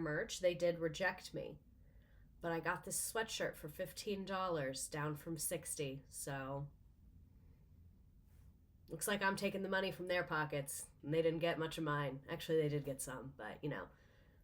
merch, they did reject me. But I got this sweatshirt for $15, down from $60. So looks like I'm taking the money from their pockets, and they didn't get much of mine. Actually, they did get some, but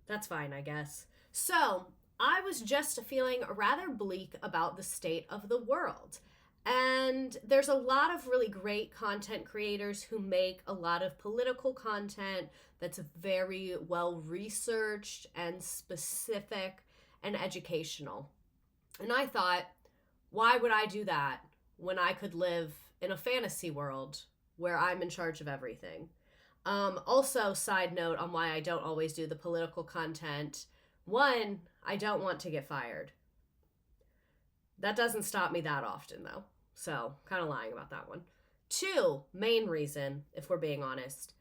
that's fine, I guess. So I was just feeling rather bleak about the state of the world. And there's a lot of really great content creators who make a lot of political content that's very well researched and specific and educational. And I thought, why would I do that when I could live in a fantasy world where I'm in charge of everything? Also, side note on why I don't always do the political content. One, I don't want to get fired. That doesn't stop me that often, though. So, kind of lying about that one. Two, main reason, if we're being honest,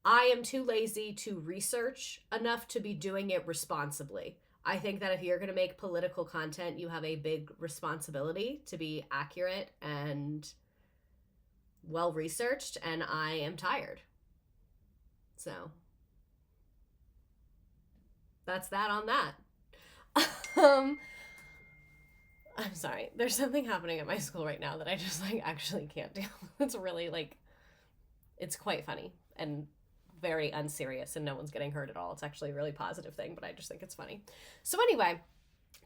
I am too lazy to research enough to be doing it responsibly. I think that if you're going to make political content, you have a big responsibility to be accurate and well researched, and I am tired. So, that's that on that. I'm sorry. There's something happening at my school right now that I just actually can't do. It's really it's quite funny and very unserious, and no one's getting hurt at all. It's actually a really positive thing, but I just think it's funny. So anyway,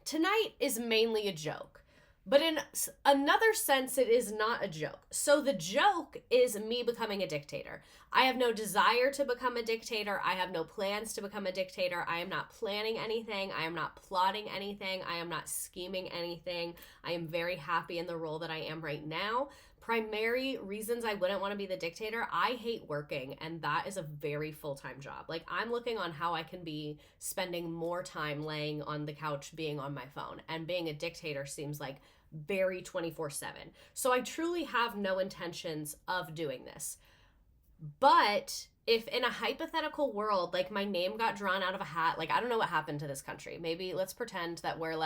tonight is mainly a joke, but in another sense, it is not a joke. So the joke is me becoming a dictator. I have no desire to become a dictator. I have no plans to become a dictator. I am not planning anything. I am not plotting anything. I am not scheming anything. I am very happy in the role that I am right now. Primary reasons I wouldn't want to be the dictator, I hate working, and that is a very full-time job. I'm looking on how I can be spending more time laying on the couch being on my phone, and being a dictator seems like very 24/7. So I truly have no intentions of doing this. But if in a hypothetical world, my name got drawn out of a hat, I don't know what happened to this country. Maybe let's pretend that we're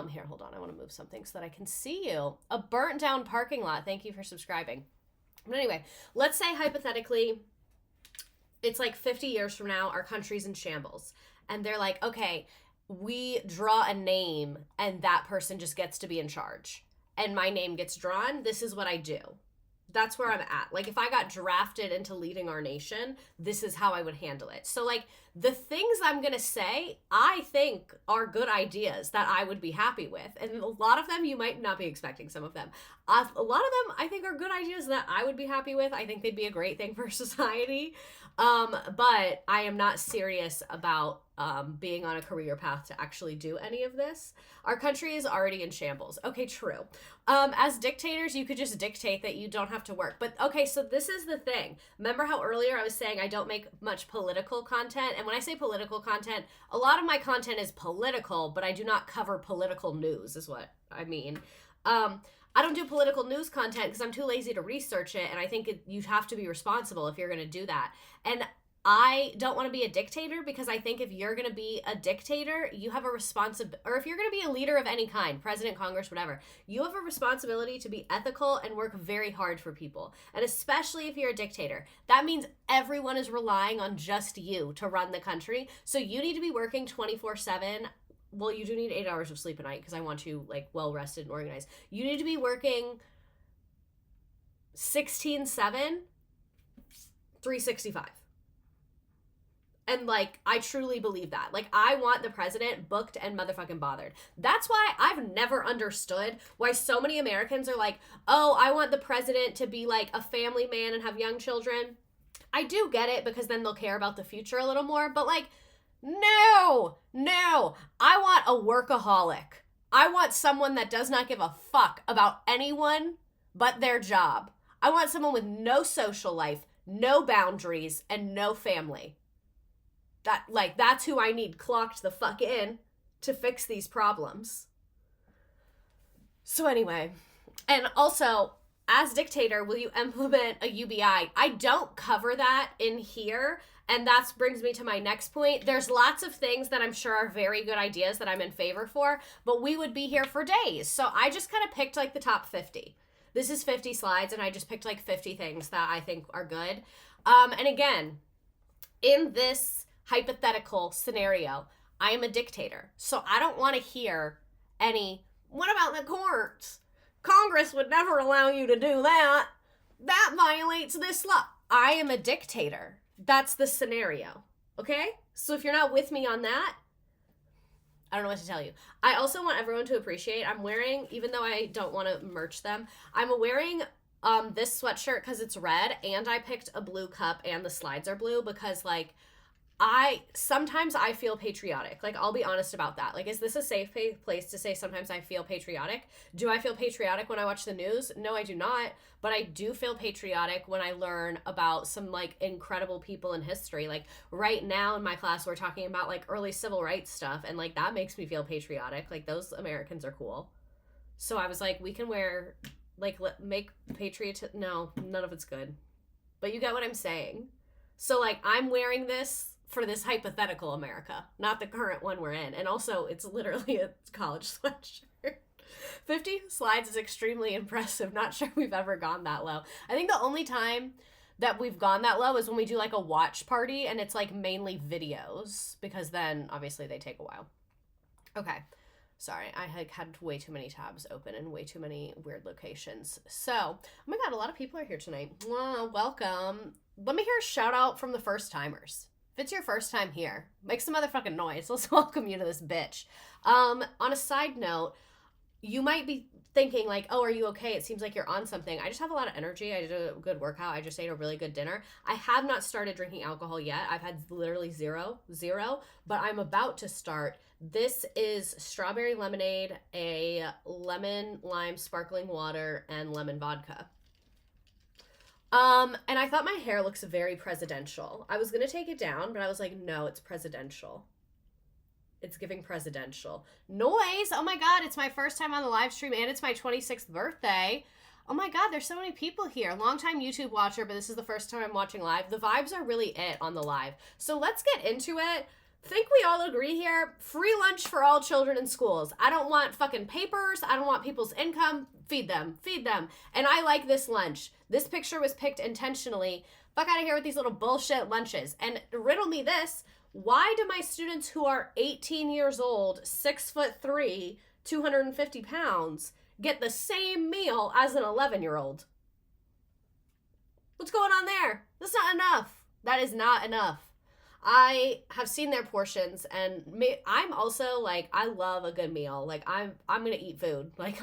here, hold on. I want to move something so that I can see you. A burnt down parking lot. Thank you for subscribing. But anyway, let's say hypothetically, it's 50 years from now, our country's in shambles. And they're like, okay, we draw a name and that person just gets to be in charge. And my name gets drawn. This is what I do. That's where I'm at. If I got drafted into leading our nation, this is how I would handle it. So, the things I'm going to say, I think are good ideas that I would be happy with. And a lot of them, you might not be expecting some of them. A lot of them, I think, are good ideas that I would be happy with. I think they'd be a great thing for society. But I am not serious about being on a career path to actually do any of this. Our country is already in shambles. Okay, true. As dictators, you could just dictate that you don't have to work. But okay, so this is the thing. Remember how earlier I was saying I don't make much political content? And when I say political content, a lot of my content is political, but I do not cover political news, is what I mean. I don't do political news content because I'm too lazy to research it, and I think you have to be responsible if you're going to do that. And I don't want to be a dictator because I think if you're going to be a dictator, you have a responsibility, or if you're going to be a leader of any kind, president, Congress, whatever, you have a responsibility to be ethical and work very hard for people. And especially if you're a dictator, that means everyone is relying on just you to run the country. So you need to be working 24/7. Well, you do need 8 hours of sleep a night because I want you well rested and organized. You need to be working 16/7, 365. And I truly believe that. I want the president booked and motherfucking bothered. That's why I've never understood why so many Americans are oh, I want the president to be a family man and have young children. I do get it because then they'll care about the future a little more. But no, I want a workaholic. I want someone that does not give a fuck about anyone but their job. I want someone with no social life, no boundaries, and no family. That's who I need clocked the fuck in to fix these problems. So anyway, and also, as dictator, will you implement a UBI? I don't cover that in here, and that brings me to my next point. There's lots of things that I'm sure are very good ideas that I'm in favor for, but we would be here for days. So I just kind of picked the top 50. This is 50 slides, and I just picked 50 things that I think are good. And again, in this hypothetical scenario. I am a dictator. So I don't want to hear what about the courts? Congress would never allow you to do that. That violates this law. I am a dictator. That's the scenario. Okay? So if you're not with me on that, I don't know what to tell you. I also want everyone to appreciate, I'm wearing, even though I don't want to merch them, I'm wearing this sweatshirt because it's red, and I picked a blue cup and the slides are blue because, like, sometimes I feel patriotic. Like, I'll be honest about that. Like, is this a safe place to say sometimes I feel patriotic? Do I feel patriotic when I watch the news? No, I do not. But I do feel patriotic when I learn about some, like, incredible people in history. Like, right now in my class, we're talking about, like, early civil rights stuff. And, like, that makes me feel patriotic. Like, those Americans are cool. So I was like, we can wear, like, make no, none of it's good. But you get what I'm saying. So, like, I'm wearing this for this hypothetical America, not the current one we're in. And also, it's literally a college sweatshirt. 50 slides is extremely impressive. Not sure we've ever gone that low. I think the only time that we've gone that low is when we do, like, a watch party, and it's, like, mainly videos, because then, obviously, they take a while. Okay. Sorry, I had way too many tabs open and way too many weird locations. So, oh my God, a lot of people are here tonight. Welcome. Let me hear a shout out from the first timers. If it's your first time here, make some motherfucking noise. Let's welcome you to this bitch. On a side note, you might be thinking, like, oh, are you okay? It seems like you're on something. I just have a lot of energy. I did a good workout. I just ate a really good dinner. I have not started drinking alcohol yet. I've had literally zero, but I'm about to start. This is strawberry lemonade, a lemon lime sparkling water, and lemon vodka. And I thought my hair looks very presidential. I was going to take it down, but I was like, no, it's presidential. It's giving presidential. Noise! Oh my God, it's my first time on the live stream, and it's my 26th birthday. Oh my God, there's so many people here. Longtime YouTube watcher, but this is the first time I'm watching live. The vibes are really it on the live. So let's get into it. Think we all agree here? Free lunch for all children in schools. I don't want fucking papers. I don't want people's income. Feed them. Feed them. And I like this lunch. This picture was picked intentionally. Fuck out of here with these little bullshit lunches. And riddle me this. Why do my students who are 18 years old, 6'3", 250 pounds, get the same meal as an 11-year-old? What's going on there? That's not enough. That is not enough. I have seen their portions, and I'm also, like, I love a good meal. Like, I'm gonna eat food. Like,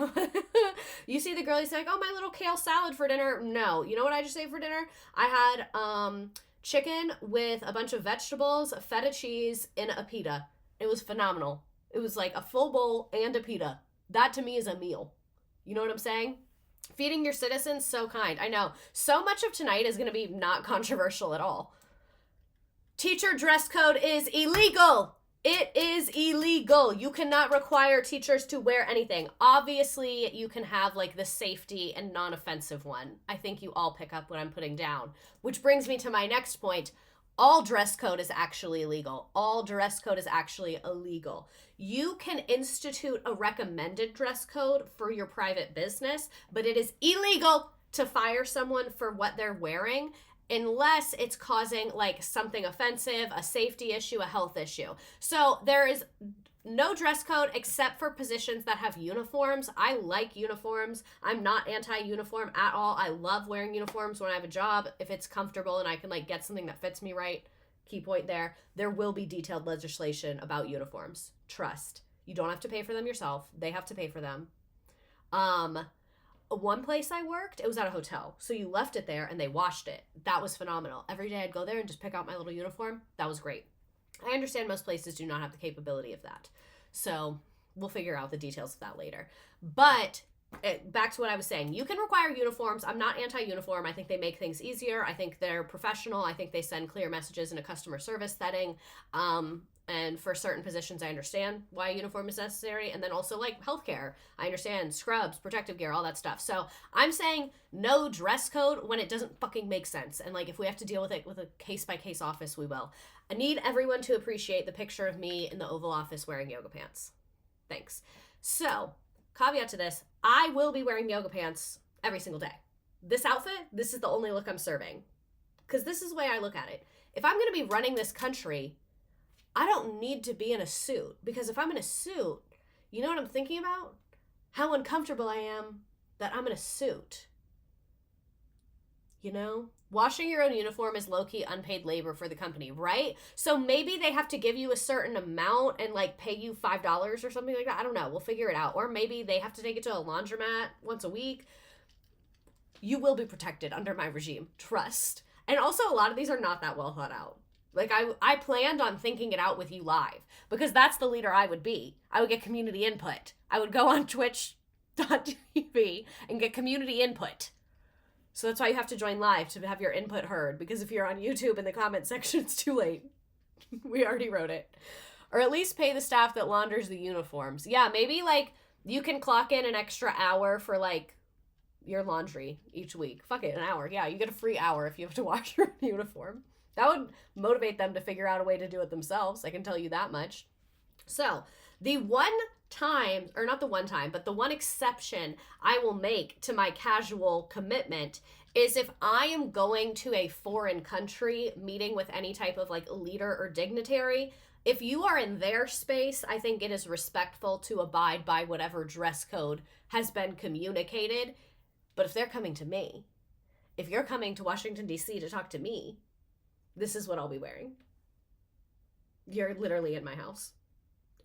you see the girl, he's like, oh, my little kale salad for dinner. No, you know what I just ate for dinner? I had chicken with a bunch of vegetables, feta cheese, and a pita. It was phenomenal. It was like a full bowl and a pita. That to me is a meal. You know what I'm saying? Feeding your citizens, so kind. I know. So much of tonight is going to be not controversial at all. Teacher dress code is illegal. It is illegal. You cannot require teachers to wear anything. Obviously, you can have, like, the safety and non-offensive one. I think you all pick up what I'm putting down. Which brings me to my next point. All dress code is actually illegal. All dress code is actually illegal. You can institute a recommended dress code for your private business, but it is illegal to fire someone for what they're wearing unless it's causing, like, something offensive, a safety issue, a health issue. So there is no dress code except for positions that have uniforms. I like uniforms. I'm not anti-uniform at all. I love wearing uniforms when I have a job. If it's comfortable and I can, like, get something that fits me right. Key point there. There will be detailed legislation about uniforms. Trust. You don't have to pay for them yourself. They have to pay for them. One place I worked, it was at a hotel. So you left it there and they washed it. That was phenomenal. Every day I'd go there and just pick out my little uniform. That was great. I understand most places do not have the capability of that. So we'll figure out the details of that later. But back to what I was saying. You can require uniforms. I'm not anti-uniform. I think they make things easier. I think they're professional. I think they send clear messages in a customer service setting. And for certain positions, I understand why a uniform is necessary. And then also, like, healthcare. I understand scrubs, protective gear, all that stuff. So I'm saying no dress code when it doesn't fucking make sense. And, like, if we have to deal with it with a case-by-case office, we will. I need everyone to appreciate the picture of me in the Oval Office wearing yoga pants. Thanks. So, caveat to this, I will be wearing yoga pants every single day. This outfit, this is the only look I'm serving. Because this is the way I look at it. If I'm going to be running this country, I don't need to be in a suit, because if I'm in a suit, you know what I'm thinking about? How uncomfortable I am that I'm in a suit. You know? Washing your own uniform is low-key unpaid labor for the company, right? So maybe they have to give you a certain amount and like pay you $5 or something like that. I don't know. We'll figure it out. Or maybe they have to take it to a laundromat once a week. You will be protected under my regime. Trust. And also, a lot of these are not that well thought out. Like, I planned on thinking it out with you live, because that's the leader I would be. I would get community input. I would go on twitch.tv and get community input. So that's why you have to join live, to have your input heard, because if you're on YouTube in the comment section, it's too late. We already wrote it. Or at least pay the staff that launders the uniforms. Yeah, maybe like you can clock in an extra hour for like your laundry each week. Fuck it, an hour. Yeah, you get a free hour if you have to wash your uniform. That would motivate them to figure out a way to do it themselves. I can tell you that much. So the one time, or not the one time, but the one exception I will make to my casual commitment is if I am going to a foreign country meeting with any type of like leader or dignitary. If you are in their space, I think it is respectful to abide by whatever dress code has been communicated. But if they're coming to me, if you're coming to Washington, D.C. to talk to me, this is what I'll be wearing. You're literally in my house.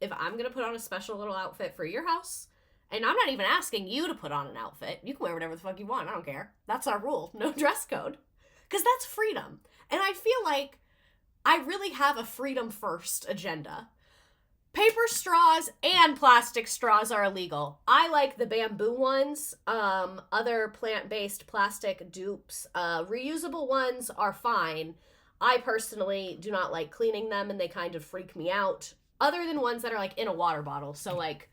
If I'm going to put on a special little outfit for your house, and I'm not even asking you to put on an outfit. You can wear whatever the fuck you want. I don't care. That's our rule. No dress code. Because that's freedom. And I feel like I really have a freedom first agenda. Paper straws and plastic straws are illegal. I like the bamboo ones. Other plant-based plastic dupes. Reusable ones are fine. I personally do not like cleaning them, and they kind of freak me out. Other than ones that are like in a water bottle. So like,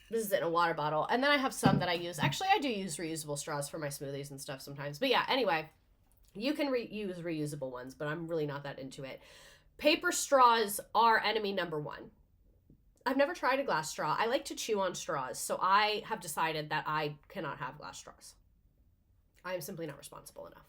this is in a water bottle. And then I have some that I use. Actually, I do use reusable straws for my smoothies and stuff sometimes. But yeah, anyway, you can use reusable ones, but I'm really not that into it. Paper straws are enemy number one. I've never tried a glass straw. I like to chew on straws, so I have decided that I cannot have glass straws. I am simply not responsible enough.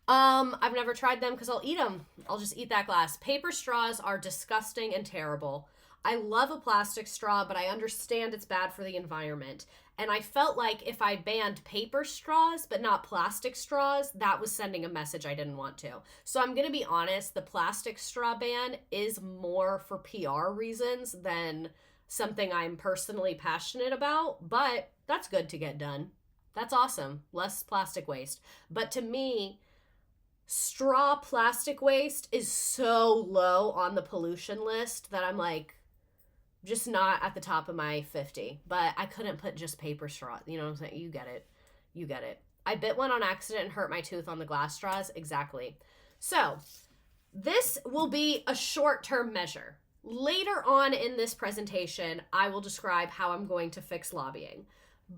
I've never tried them because I'll eat them. I'll just eat that glass. Paper straws are disgusting and terrible. I love a plastic straw, but I understand it's bad for the environment. And I felt like if I banned paper straws, but not plastic straws, that was sending a message I didn't want to. So I'm going to be honest, the plastic straw ban is more for PR reasons than something I'm personally passionate about, but that's good to get done. That's awesome. Less plastic waste. But to me, straw plastic waste is so low on the pollution list that I'm like, just not at the top of my 50. But I couldn't put just paper straw. You know what I'm saying? You get it. You get it. I bit one on accident and hurt my tooth on the glass straws. Exactly. So this will be a short-term measure. Later on in this presentation, I will describe how I'm going to fix lobbying.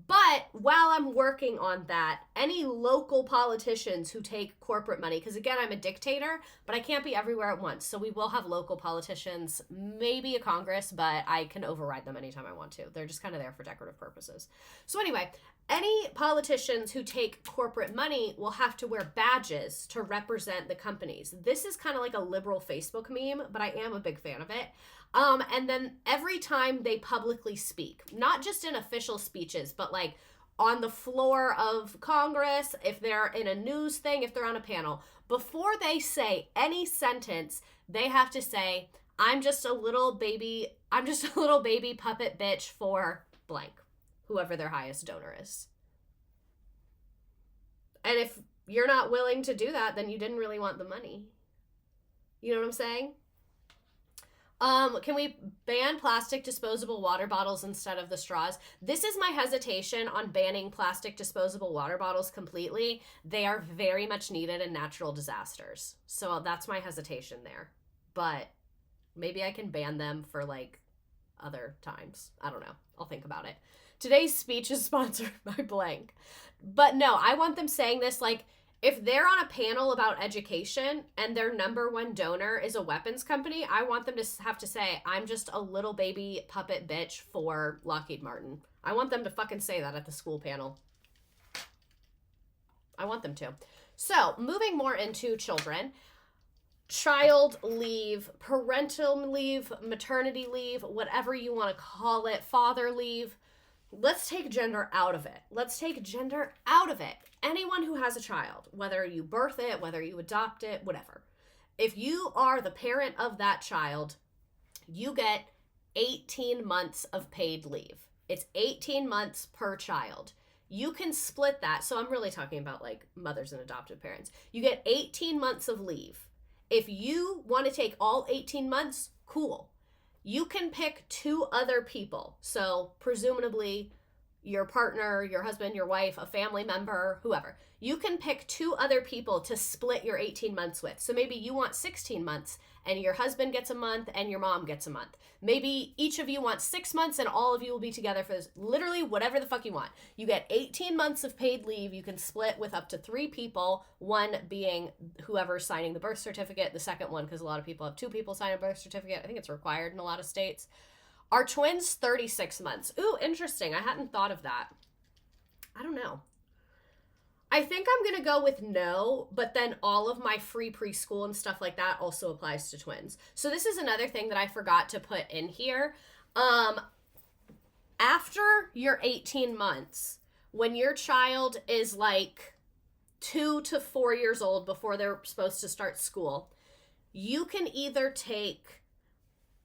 But while I'm working on that, any local politicians who take corporate money, because again, I'm a dictator, but I can't be everywhere at once. So we will have local politicians, maybe a Congress, but I can override them anytime I want to. They're just kind of there for decorative purposes. So anyway, any politicians who take corporate money will have to wear badges to represent the companies. This is kind of like a liberal Facebook meme, but I am a big fan of it. And then every time they publicly speak, not just in official speeches, but like on the floor of Congress, if they're in a news thing, if they're on a panel, before they say any sentence, they have to say, I'm just a little baby puppet bitch for blank, whoever their highest donor is. And if you're not willing to do that, then you didn't really want the money. You know what I'm saying? Can we ban plastic disposable water bottles instead of the straws? This is my hesitation on banning plastic disposable water bottles completely. They are very much needed in natural disasters. So that's my hesitation there. But maybe I can ban them for like other times. I don't know. I'll think about it. Today's speech is sponsored by blank. But no, I want them saying this like, if they're on a panel about education and their number one donor is a weapons company, I want them to have to say, I'm just a little baby puppet bitch for Lockheed Martin. I want them to fucking say that at the school panel. I want them to. So, moving more into children. child leave, parental leave, maternity leave, whatever you want to call it, father leave. Let's take gender out of it. Let's take gender out of it. Anyone who has a child, whether you birth it, whether you adopt it, whatever. If you are the parent of that child, you get 18 months of paid leave. It's 18 months per child. You can split that. So I'm really talking about like mothers and adoptive parents. You get 18 months of leave. If you want to take all 18 months, cool. You can pick 2 other people. So presumably your partner, your husband, your wife, a family member, whoever. You can pick 2 other people to split your 18 months with. So maybe you want 16 months and your husband gets a month and your mom gets a month. Maybe each of you wants 6 months and all of you will be together for this, literally whatever the fuck you want. You get 18 months of paid leave. You can split with up to 3 people, one being whoever's signing the birth certificate, the second one, because a lot of people have 2 people sign a birth certificate. I think it's required in a lot of states. Are twins 36 months? Ooh, interesting. I hadn't thought of that. I don't know. I think I'm going to go with no, but then all of my free preschool and stuff like that also applies to twins. So this is another thing that I forgot to put in here. After your 18 months, when your child is like 2 to 4 years old before they're supposed to start school, you can either take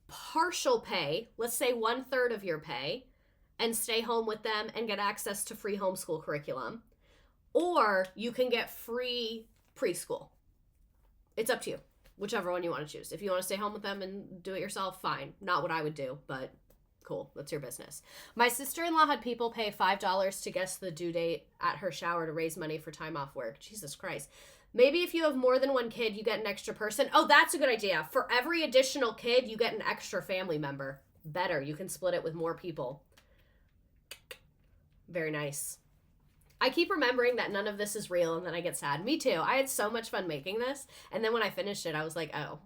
partial pay, let's say 1/3 of your pay, and stay home with them and get access to free homeschool curriculum. Or you can get free preschool. It's up to you, whichever one you want to choose. If you want to stay home with them and do it yourself, fine. Not what I would do, but cool. That's your business. My sister-in-law had people pay $5 to guess the due date at her shower to raise money for time off work. Jesus Christ. Maybe if you have more than one kid, you get an extra person. Oh, that's a good idea. For every additional kid, you get an extra family member. Better. You can split it with more people. Very nice. I keep remembering that none of this is real, and then I get sad. Me too. I had so much fun making this, and then when I finished it, I was like, oh,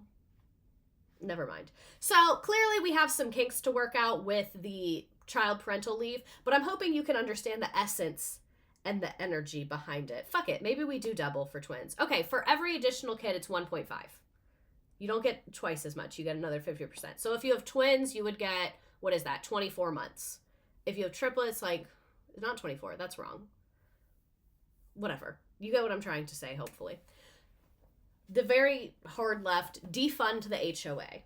never mind. So clearly we have some kinks to work out with the child parental leave, but I'm hoping you can understand the essence and the energy behind it. Fuck it. Maybe we do double for twins. Okay, for every additional kid, it's 1.5. You don't get twice as much. You get another 50%. So if you have twins, you would get, what is that, 24 months. If you have triplets, like, not 24, that's wrong. Whatever. You get what I'm trying to say, hopefully. The very hard left, defund the HOA.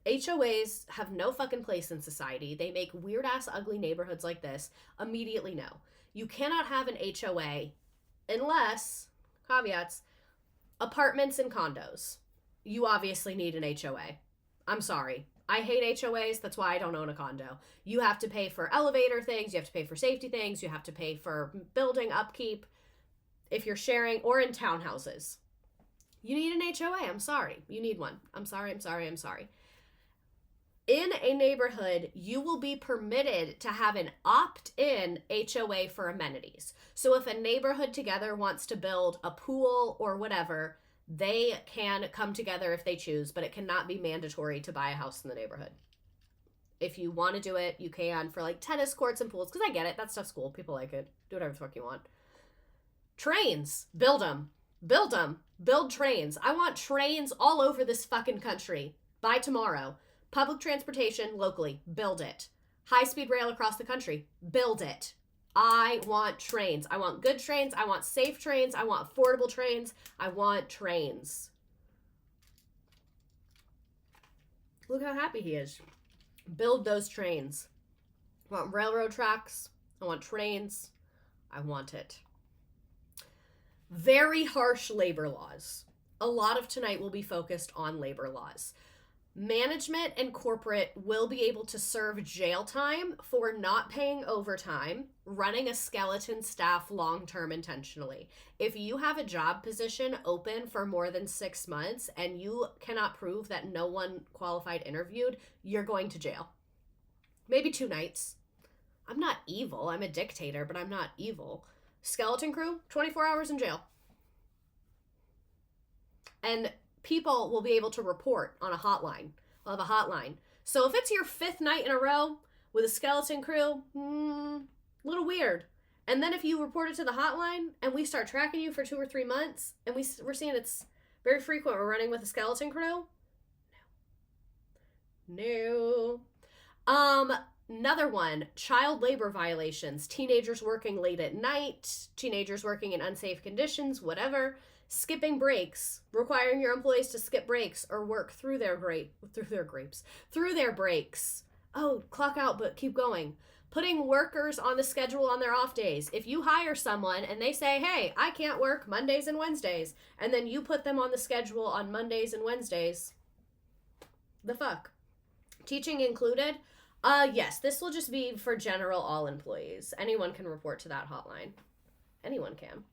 HOAs have no fucking place in society. They make weird-ass ugly neighborhoods like this. Immediately no. You cannot have an HOA unless, caveats, apartments and condos. You obviously need an HOA. I'm sorry. I hate HOAs. That's why I don't own a condo. You have to pay for elevator things. You have to pay for safety things. You have to pay for building upkeep. If you're sharing, or in townhouses, you need an HOA. I'm sorry. You need one. I'm sorry. In a neighborhood, you will be permitted to have an opt-in HOA for amenities. So if a neighborhood together wants to build a pool or whatever, they can come together if they choose, but it cannot be mandatory to buy a house in the neighborhood. If you want to do it, you can for like tennis courts and pools, because I get it. That stuff's cool. People like it. Do whatever the fuck you want. Trains. Build them. Build trains. I want trains all over this fucking country by tomorrow. Public transportation locally. Build it. High-speed rail across the country. Build it. I want trains. I want good trains. I want safe trains. I want affordable trains. I want trains. Look how happy he is. Build those trains. I want railroad tracks. I want trains. I want it. Very harsh labor laws. A lot of tonight will be focused on labor laws. Management and corporate will be able to serve jail time for not paying overtime, running a skeleton staff long-term intentionally. If you have a job position open for more than 6 months and you cannot prove that no one qualified interviewed, you're going to jail. Maybe 2 nights. I'm not evil. I'm a dictator, but I'm not evil. Skeleton crew, 24 hours in jail. And people will be able to report on a hotline. We'll have a hotline. So if it's your 5th night in a row with a skeleton crew, a little weird. And then if you report it to the hotline and we start tracking you for 2 or 3 months and we're seeing it's Very frequent. We're running with a skeleton crew? No. Another one, child labor violations. Teenagers working late at night, teenagers working in unsafe conditions, whatever. Skipping breaks, requiring your employees to skip breaks or work through their breaks. Oh, clock out, but keep going. Putting workers on the schedule on their off days. If you hire someone and they say, hey, I can't work Mondays and Wednesdays, and then you put them on the schedule on Mondays and Wednesdays, the fuck? Teaching included? Yes, this will just be for general all employees. Anyone can report to that hotline. Anyone can.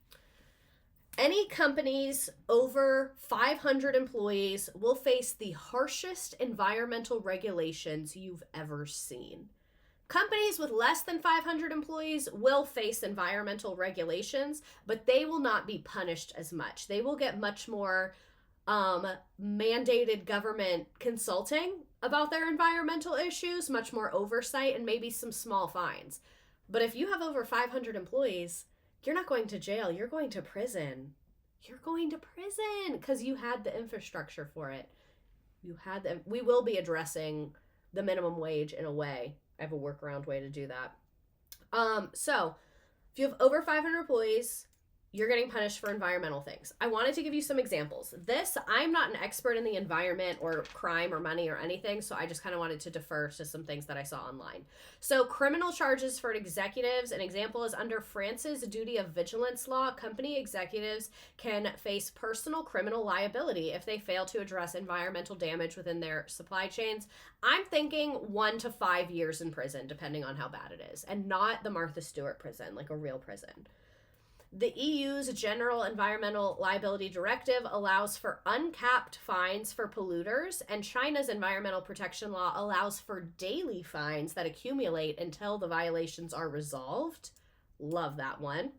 Any companies over 500 employees will face the harshest environmental regulations you've ever seen. Companies with less than 500 employees will face environmental regulations, but they will not be punished as much. They will get much more mandated government consulting about their environmental issues, much more oversight, and maybe some small fines. But if you have over 500 employees, you're not going to jail. You're going to prison. You're going to prison because you had the infrastructure for it. We will be addressing the minimum wage in a way. I have a workaround way to do that. So if you have over 500 employees, you're getting punished for environmental things. I wanted to give you some examples. I'm not an expert in the environment or crime or money or anything, so I just kind of wanted to defer to some things that I saw online. So criminal charges for executives, an example is under France's duty of vigilance law, company executives can face personal criminal liability if they fail to address environmental damage within their supply chains. I'm thinking 1 to 5 years in prison, depending on how bad it is, and not the Martha Stewart prison, like a real prison. The EU's General Environmental Liability Directive allows for uncapped fines for polluters, and China's environmental protection law allows for daily fines that accumulate until the violations are resolved. Love that one.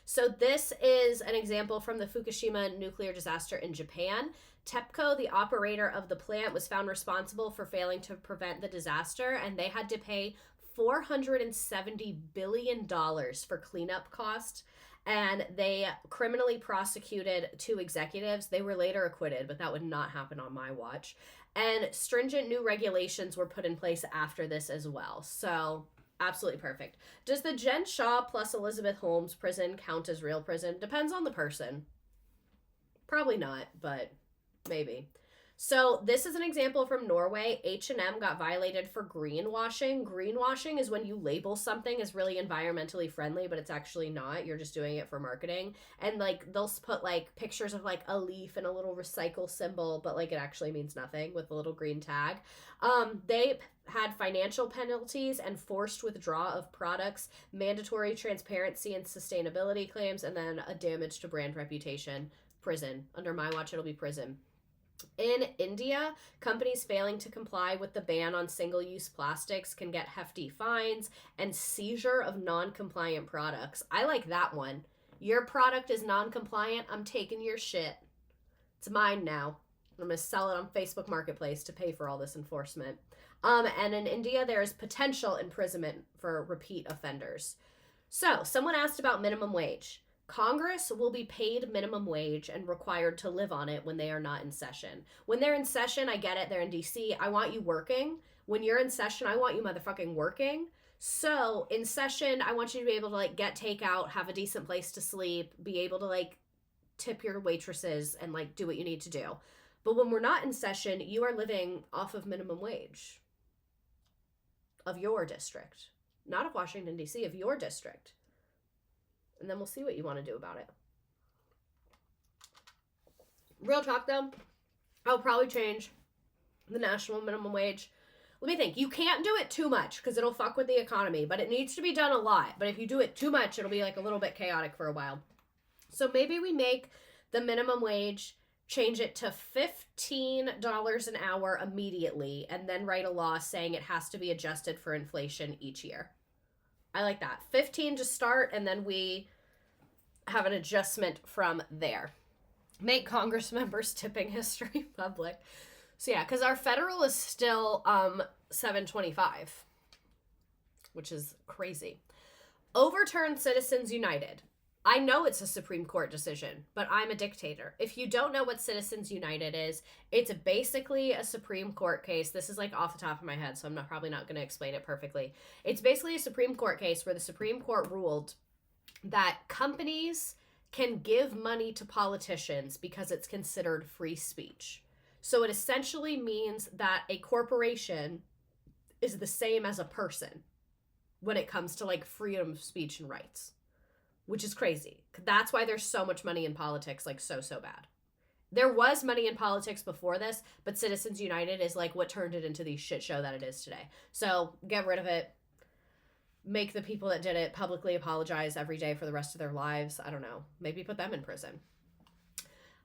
So this is an example from the Fukushima nuclear disaster in Japan. TEPCO, the operator of the plant, was found responsible for failing to prevent the disaster, and they had to pay $470 billion for cleanup costs, and they criminally prosecuted 2 executives. They were later acquitted, but that would not happen on my watch. And stringent new regulations were put in place after this as well. So absolutely perfect. Does the Jen Shaw plus Elizabeth Holmes prison count as real prison? Depends on the person. Probably not, but maybe. So this is an example from Norway. H&M got violated for greenwashing. Greenwashing is when you label something as really environmentally friendly, but it's actually not. You're just doing it for marketing. And like they'll put like pictures of like a leaf and a little recycle symbol, but like it actually means nothing with a little green tag. They had financial penalties and forced withdrawal of products, mandatory transparency and sustainability claims, and then a damage to brand reputation. Prison. Under my watch, it'll be prison. In India, companies failing to comply with the ban on single-use plastics can get hefty fines and seizure of non-compliant products. I like that one. Your product is non-compliant, I'm taking your shit. It's mine now. I'm going to sell it on Facebook Marketplace to pay for all this enforcement. And in India, there is potential imprisonment for repeat offenders. So, someone asked about minimum wage. Congress will be paid minimum wage and required to live on it when they are not in session. When they're in session, I get it, they're in DC. I want you working. When you're in session, I want you motherfucking working. So in session, I want you to be able to like get takeout, have a decent place to sleep, be able to like tip your waitresses and like do what you need to do. But when we're not in session, you are living off of minimum wage of your district, not of Washington, DC, of your district. And then we'll see what you want to do about it. Real talk, though, I'll probably change the national minimum wage. Let me think. You can't do it too much because it'll fuck with the economy, but it needs to be done a lot. But if you do it too much, it'll be like a little bit chaotic for a while. So maybe we make the minimum wage, change it to $15 an hour immediately, and then write a law saying it has to be adjusted for inflation each year. I like that. 15 to start, and then we have an adjustment from there. Make Congress members tipping history public. So yeah, because our federal is still $7.25, which is crazy. Overturn Citizens United. I know it's a Supreme Court decision, but I'm a dictator. If you don't know what Citizens United is, it's basically a Supreme Court case. This is like off the top of my head, so I'm probably not going to explain it perfectly. It's basically a Supreme Court case where the Supreme Court ruled that companies can give money to politicians because it's considered free speech. So it essentially means that a corporation is the same as a person when it comes to like freedom of speech and rights, which is crazy. That's why there's so much money in politics, like so bad. There was money in politics before this, but Citizens United is like what turned it into the shit show that it is today. So get rid of it. Make the people that did it publicly apologize every day for the rest of their lives. I don't know. Maybe put them in prison.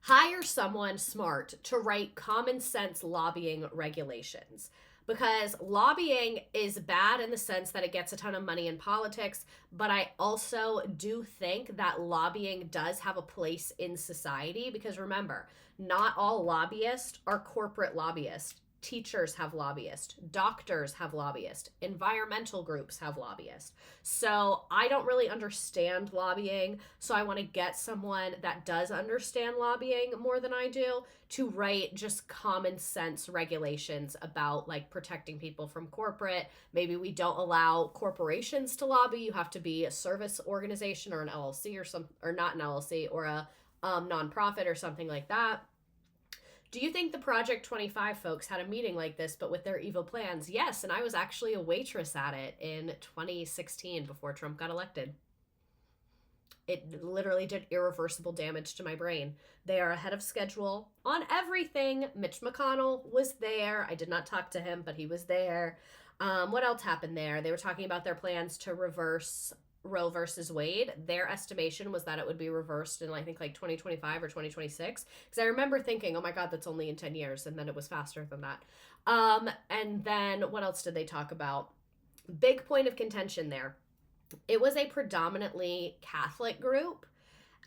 Hire someone smart to write common sense lobbying regulations. Because lobbying is bad in the sense that it gets a ton of money in politics, but I also do think that lobbying does have a place in society, because remember, not all lobbyists are corporate lobbyists. Teachers have lobbyists, doctors have lobbyists, environmental groups have lobbyists. So I don't really understand lobbying, so I want to get someone that does understand lobbying more than I do to write just common sense regulations about like protecting people from corporate. Maybe we don't allow corporations to lobby. You have to be a service organization or an LLC or not an LLC, or a nonprofit or something like that. Do you think the Project 25 folks had a meeting like this, but with their evil plans? Yes, and I was actually a waitress at it in 2016 before Trump got elected. It literally did irreversible damage to my brain. They are ahead of schedule on everything. Mitch McConnell was there. I did not talk to him, but he was there. What else happened there? They were talking about their plans to reverse Roe versus Wade. Their estimation was that it would be reversed in I think like 2025 or 2026, because I remember thinking, oh my god, that's only in 10 years, and then it was faster than that. And then what else did they talk about? Big point of contention there. It was a predominantly Catholic group,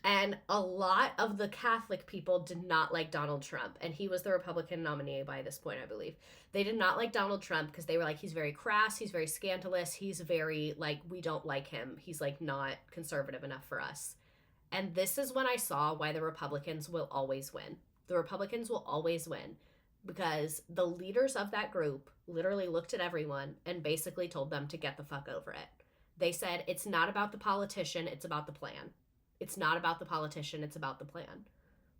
and a lot of the Catholic people did not like Donald Trump, and he was the Republican nominee by this point, I believe. They did not like Donald Trump because they were like, he's very crass, he's very scandalous, he's very, like, we don't like him. He's, like, not conservative enough for us. And this is when I saw why the Republicans will always win. The Republicans will always win because the leaders of that group literally looked at everyone and basically told them to get the fuck over it. They said, it's not about the politician, it's about the plan. It's not about the politician, it's about the plan.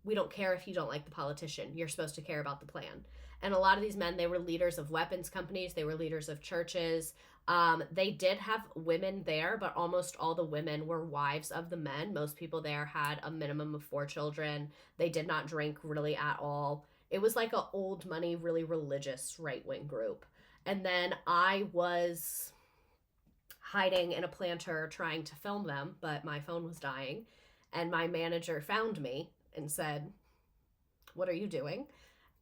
We don't care if you don't like the politician. You're supposed to care about the plan. And a lot of these men, they were leaders of weapons companies. They were leaders of churches. They did have women there, but almost all the women were wives of the men. Most people there had a minimum of 4 children. They did not drink really at all. It was like an old money, really religious right-wing group. And then I was hiding in a planter trying to film them, but my phone was dying. And my manager found me and said, what are you doing?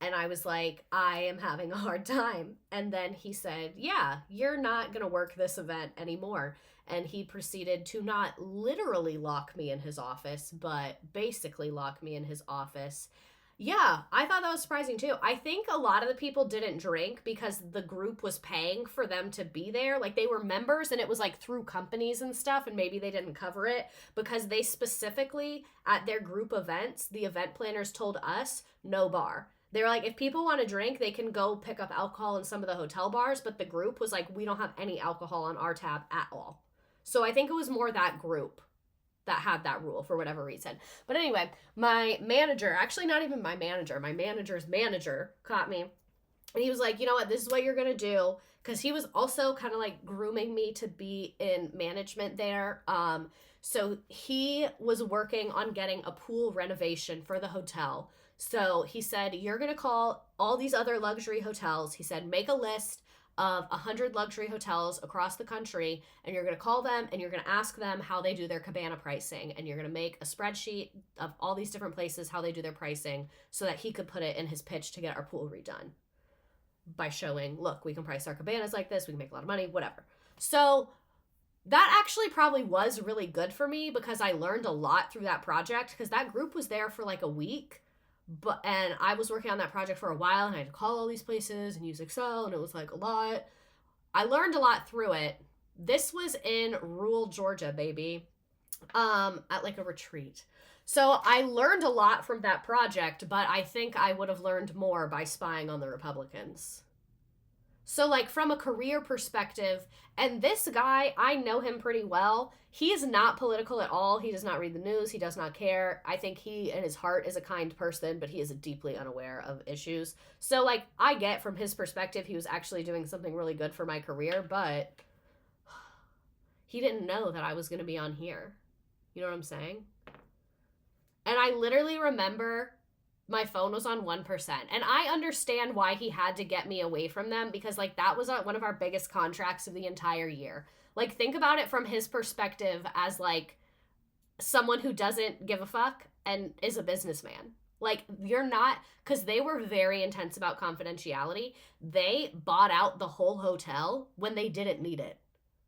And I was like, I am having a hard time. And then he said, yeah, you're not going to work this event anymore. And he proceeded to not literally lock me in his office, but basically lock me in his office. Yeah, I thought that was surprising too. I think a lot of the people didn't drink because the group was paying for them to be there. Like they were members and it was like through companies and stuff, and maybe they didn't cover it because they specifically at their group events, the event planners told us no bar. They were like, if people want to drink, they can go pick up alcohol in some of the hotel bars, but the group was like, we don't have any alcohol on our tab at all. So I think it was more that group that had that rule for whatever reason. But anyway, my manager, actually not even my manager, my manager's manager caught me. And he was like, you know what, this is what you're going to do. Because he was also kind of like grooming me to be in management there. So he was working on getting a pool renovation for the hotel. So he said, you're going to call all these other luxury hotels. He said, make a list of 100 luxury hotels across the country, and you're going to call them and you're going to ask them how they do their cabana pricing, and you're going to make a spreadsheet of all these different places, how they do their pricing, so that he could put it in his pitch to get our pool redone by showing, look, we can price our cabanas like this, we can make a lot of money, whatever. So that actually probably was really good for me because I learned a lot through that project, because that group was there for like a week. And I was working on that project for a while, and I had to call all these places and use Excel, and it was like a lot. I learned a lot through it. This was in rural Georgia, baby. at like a retreat. So I learned a lot from that project, but I think I would have learned more by spying on the Republicans. So, like, from a career perspective, and this guy, I know him pretty well. He is not political at all. He does not read the news. He does not care. I think he, in his heart, is a kind person, but he is deeply unaware of issues. So, like, I get from his perspective, he was actually doing something really good for my career, but he didn't know that I was going to be on here. You know what I'm saying? And I literally remember my phone was on 1%. And I understand why he had to get me away from them, because like that was one of our biggest contracts of the entire year. Like, think about it from his perspective as like someone who doesn't give a fuck and is a businessman. Like, you're not, because they were very intense about confidentiality. They bought out the whole hotel when they didn't need it.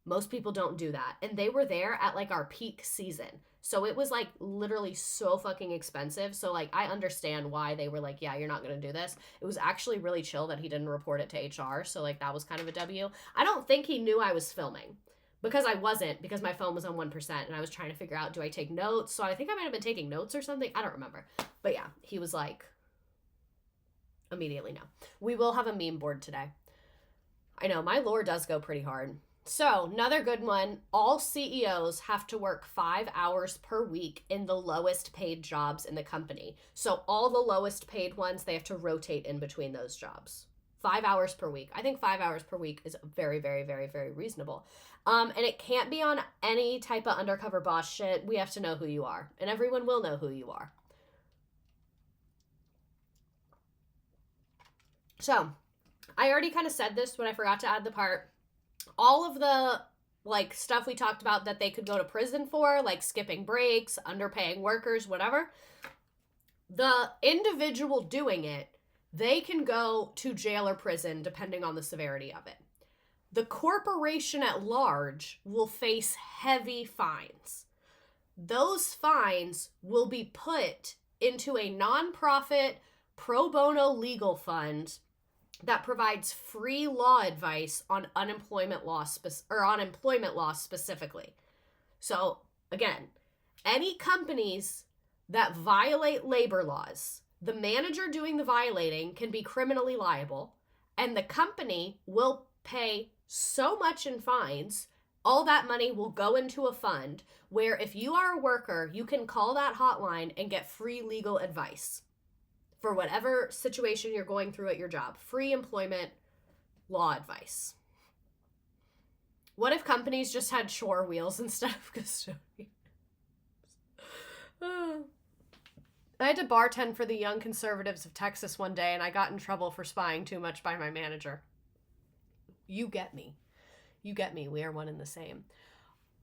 Most people don't do that. And they were there at like our peak season. So it was like literally so fucking expensive. So like I understand why they were like, yeah, you're not going to do this. It was actually really chill that he didn't report it to HR. So like that was kind of a W. I don't think he knew I was filming, because I wasn't, because my phone was on 1% and I was trying to figure out, do I take notes? So I think I might have been taking notes or something. I don't remember. But yeah, he was like, immediately no. We will have a meme board today. I know my lore does go pretty hard. So, another good one, all CEOs have to work 5 hours per week in the lowest paid jobs in the company. So, all the lowest paid ones, they have to rotate in between those jobs. 5 hours per week. I think 5 hours per week is very, very, very, very reasonable. And it can't be on any type of undercover boss shit. We have to know who you are, and everyone will know who you are. So, I already kind of said this, but I forgot to add the part. All of the like stuff we talked about that they could go to prison for, like skipping breaks, underpaying workers, whatever, the individual doing it, they can go to jail or prison depending on the severity of it. The corporation at large will face heavy fines. Those fines will be put into a nonprofit pro bono legal fund that provides free law advice on unemployment law on employment law specifically. So again, any companies that violate labor laws, the manager doing the violating can be criminally liable, and the company will pay so much in fines. All that money will go into a fund where if you are a worker, you can call that hotline and get free legal advice for whatever situation you're going through at your job. Free employment law advice. What if companies just had chore wheels instead of custodians? I had to bartend for the Young Conservatives of Texas one day, and I got in trouble for spying too much by my manager. You get me. You get me. We are one and the same.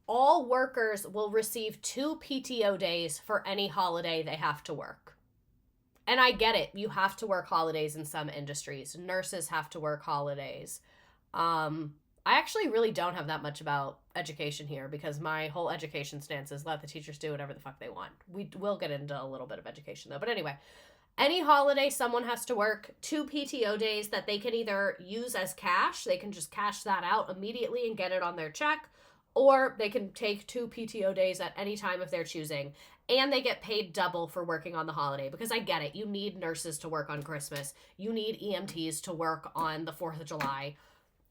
All workers will receive 2 PTO days for any holiday they have to work. And I get it. You have to work holidays in some industries. Nurses have to work holidays. I actually really don't have that much about education here, because my whole education stance is let the teachers do whatever the fuck they want. We will get into a little bit of education though. But anyway, any holiday someone has to work 2 PTO days that they can either use as cash. They can just cash that out immediately and get it on their check. Or they can take 2 PTO days at any time if they're choosing. And they get paid double for working on the holiday, because I get it. You need nurses to work on Christmas. You need EMTs to work on the 4th of July.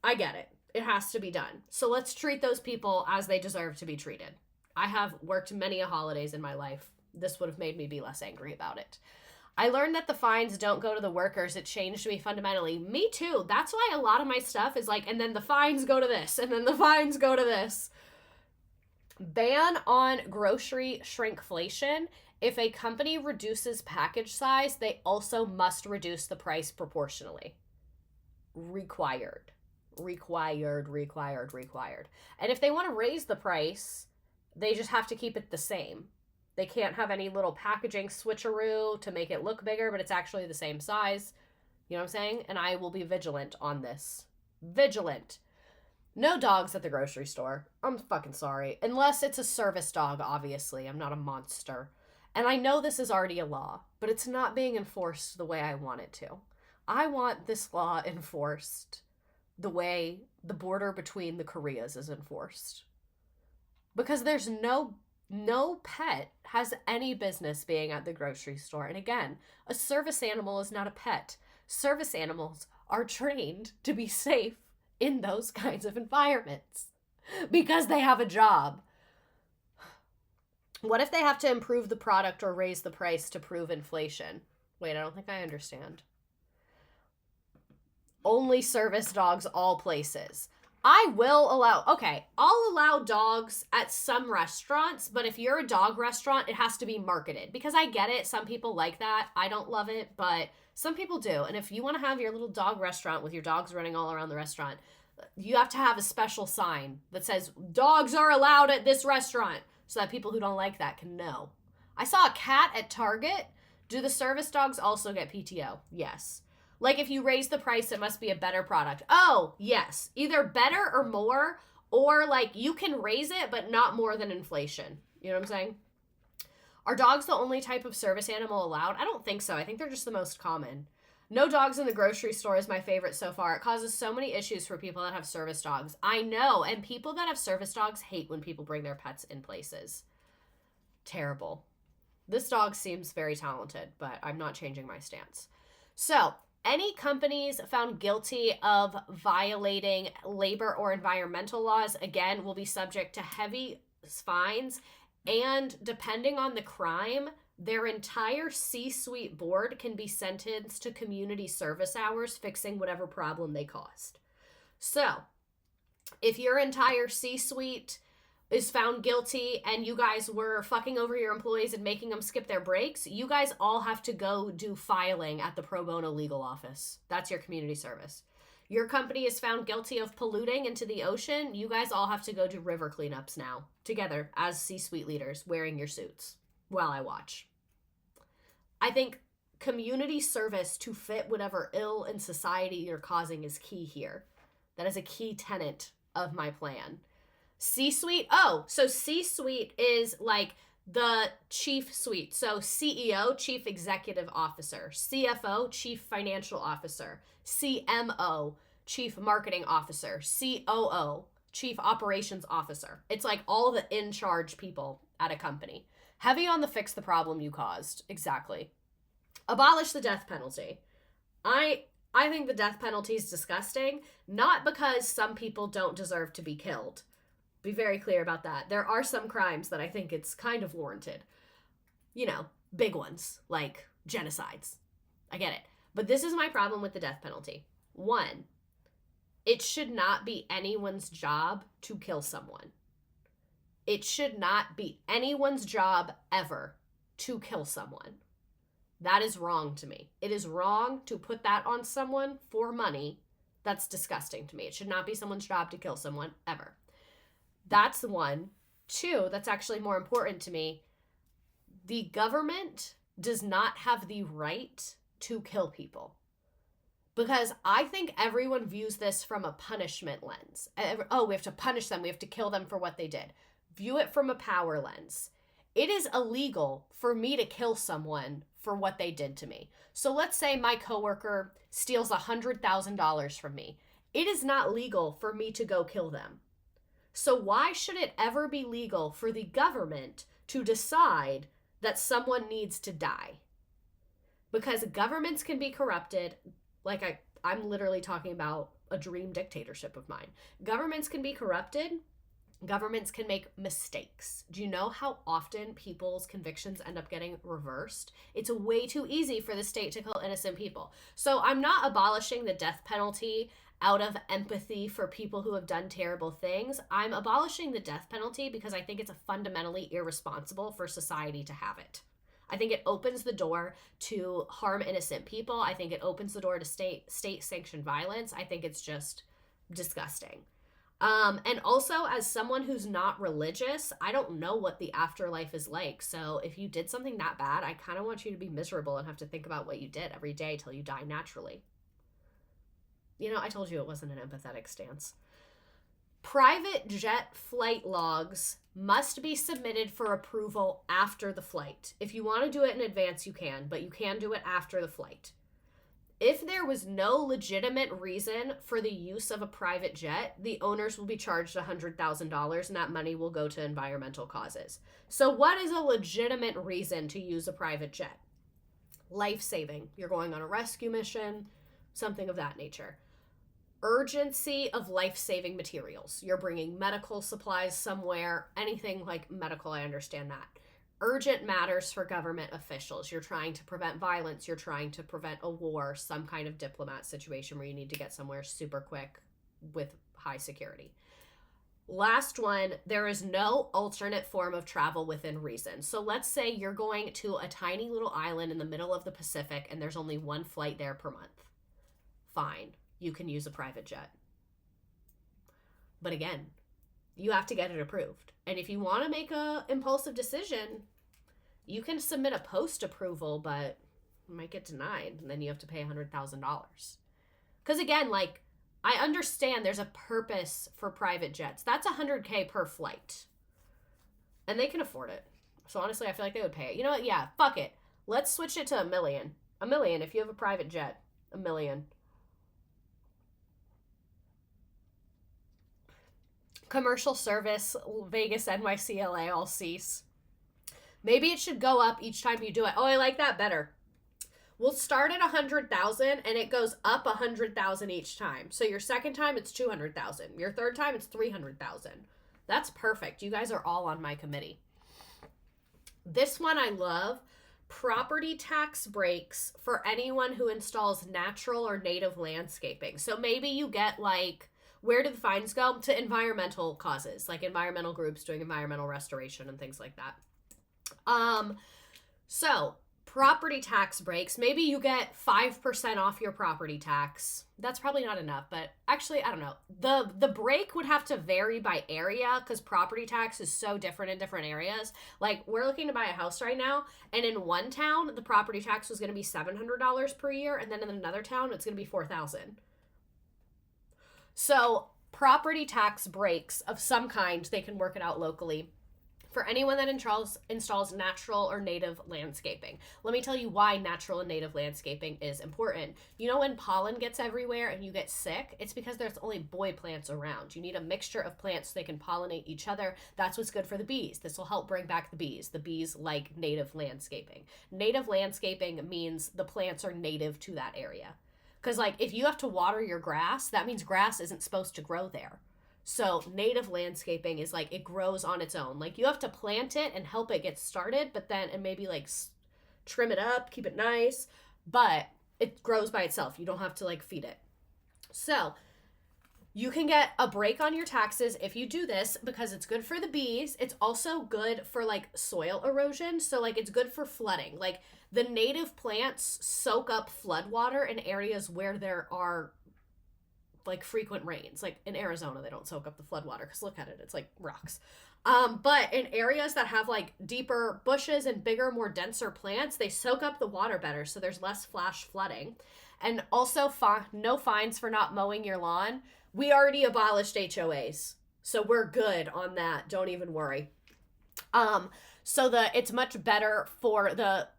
I get it. It has to be done. So let's treat those people as they deserve to be treated. I have worked many a holidays in my life. This would have made me be less angry about it. I learned that the fines don't go to the workers. It changed me fundamentally. Me too. That's why a lot of my stuff is like, and then the fines go to this, and then the fines go to this. Ban on grocery shrinkflation. If a company reduces package size, they also must reduce the price proportionally. Required. And if they want to raise the price, they just have to keep it the same. They can't have any little packaging switcheroo to make it look bigger, but it's actually the same size. You know what I'm saying? And I will be vigilant on this. Vigilant. No dogs at the grocery store. I'm fucking sorry. Unless it's a service dog, obviously. I'm not a monster. And I know this is already a law, but it's not being enforced the way I want it to. I want this law enforced the way the border between the Koreas is enforced. Because there's no No pet has any business being at the grocery store. And again, a service animal is not a pet. Service animals are trained to be safe in those kinds of environments because they have a job. What if they have to improve the product or raise the price to prove inflation? Wait, I don't think I understand. Only service dogs, all places. I will allow, okay, I'll allow dogs at some restaurants, but if you're a dog restaurant, it has to be marketed because I get it. Some people like that. I don't love it, but some people do. And if you want to have your little dog restaurant with your dogs running all around the restaurant, you have to have a special sign that says dogs are allowed at this restaurant so that people who don't like that can know. I saw a cat at Target. Do the service dogs also get PTO? Yes. Like, if you raise the price, it must be a better product. Oh, yes. Either better or more, or, like, you can raise it, but not more than inflation. You know what I'm saying? Are dogs the only type of service animal allowed? I don't think so. I think they're just the most common. No dogs in the grocery store is my favorite so far. It causes so many issues for people that have service dogs. I know, and people that have service dogs hate when people bring their pets in places. Terrible. This dog seems very talented, but I'm not changing my stance. So, any companies found guilty of violating labor or environmental laws, again, will be subject to heavy fines. And depending on the crime, their entire C-suite board can be sentenced to community service hours fixing whatever problem they caused. So, if your entire C-suite is found guilty and you guys were fucking over your employees and making them skip their breaks, you guys all have to go do filing at the pro bono legal office. That's your community service. Your company is found guilty of polluting into the ocean. You guys all have to go do river cleanups now, together as C-suite leaders, wearing your suits while I watch. I think community service to fit whatever ill in society you're causing is key here. That is a key tenet of my plan. C-suite, so C-suite is like the chief suite. So CEO, chief executive officer, CFO, chief financial officer, CMO, chief marketing officer, COO, chief operations officer. It's like all the in charge people at a company. Heavy on the fix the problem you caused. Exactly. Abolish the death penalty. I think the death penalty is disgusting, not because some people don't deserve to be killed. Be very clear about that. There are some crimes that I think it's kind of warranted. You know, big ones, like genocides. I get it. But this is my problem with the death penalty. One, it should not be anyone's job to kill someone. It should not be anyone's job ever to kill someone. That is wrong to me. It is wrong to put that on someone for money. That's disgusting to me. It should not be someone's job to kill someone ever. That's one. Two, that's actually more important to me. The government does not have the right to kill people. Because I think everyone views this from a punishment lens. We have to punish them. We have to kill them for what they did. View it from a power lens. It is illegal for me to kill someone for what they did to me. So let's say my coworker steals $100,000 from me. It is not legal for me to go kill them. So why should it ever be legal for the government to decide that someone needs to die? Because governments can be corrupted. Like I'm literally talking about a dream dictatorship of mine. Governments can be corrupted. Governments can make mistakes. Do you know how often people's convictions end up getting reversed? It's way too easy for the state to kill innocent people. So I'm not abolishing the death penalty out of empathy for people who have done terrible things. I'm abolishing the death penalty because I think it's fundamentally irresponsible for society to have it. I think it opens the door to harm innocent people. I think it opens the door to state-sanctioned violence. I think it's just disgusting. And also, as someone who's not religious, I don't know what the afterlife is like. So if you did something that bad, I kind of want you to be miserable and have to think about what you did every day till you die naturally. You know, I told you it wasn't an empathetic stance. Private jet flight logs must be submitted for approval after the flight. If you want to do it in advance, you can, but you can do it after the flight. If there was no legitimate reason for the use of a private jet, the owners will be charged $100,000 and that money will go to environmental causes. So, what is a legitimate reason to use a private jet? Life saving. You're going on a rescue mission, something of that nature. Urgency of life-saving materials. You're bringing medical supplies somewhere, anything like medical, I understand that. Urgent matters for government officials. You're trying to prevent violence. You're trying to prevent a war, some kind of diplomat situation where you need to get somewhere super quick with high security. Last one, there is no alternate form of travel within reason. So let's say you're going to a tiny little island in the middle of the Pacific and there's only one flight there per month. Fine, you can use a private jet. But again, you have to get it approved. And if you want to make a impulsive decision, you can submit a post-approval, but you might get denied, and then you have to pay $100,000. Because again, like, I understand there's a purpose for private jets. That's $100K per flight. And they can afford it. So honestly, I feel like they would pay it. You know what? Yeah, fuck it. Let's switch it to $1 million. $1 million if you have a private jet. $1 million. Commercial service, Vegas, NYC, LA, all cease. Maybe it should go up each time you do it. Oh, I like that better. We'll start at 100,000 and it goes up 100,000 each time. So your second time it's 200,000. Your third time it's 300,000. That's perfect. You guys are all on my committee. This one I love. Property tax breaks for anyone who installs natural or native landscaping. So maybe you get like, where do the fines go? To environmental causes, like environmental groups doing environmental restoration and things like that. So property tax breaks. Maybe you get 5% off your property tax. That's probably not enough, but actually, I don't know. The break would have to vary by area because property tax is so different in different areas. Like, we're looking to buy a house right now, and in one town, the property tax was going to be $700 per year, and then in another town, it's going to be $4,000. So property tax breaks of some kind, they can work it out locally for anyone that installs natural or native landscaping. Let me tell you why natural and native landscaping is important. You know when pollen gets everywhere and you get sick? It's because there's only boy plants around. You need a mixture of plants so they can pollinate each other. That's what's good for the bees. This will help bring back the bees. The bees like native landscaping. Native landscaping means the plants are native to that area. Because, like, if you have to water your grass, that means grass isn't supposed to grow there. So native landscaping is like it grows on its own. Like, you have to plant it and help it get started, but then, and maybe like trim it up, keep it nice, but it grows by itself. You don't have to like feed it. So you can get a break on your taxes if you do this because it's good for the bees. It's also good for like soil erosion. So like it's good for flooding. Like, the native plants soak up flood water in areas where there are like frequent rains. Like in Arizona, they don't soak up the flood water because look at it, it's like rocks. But in areas that have like deeper bushes and bigger, more denser plants, they soak up the water better, so there's less flash flooding. And also no fines for not mowing your lawn. We already abolished HOAs, so we're good on that. Don't even worry. So it's much better for the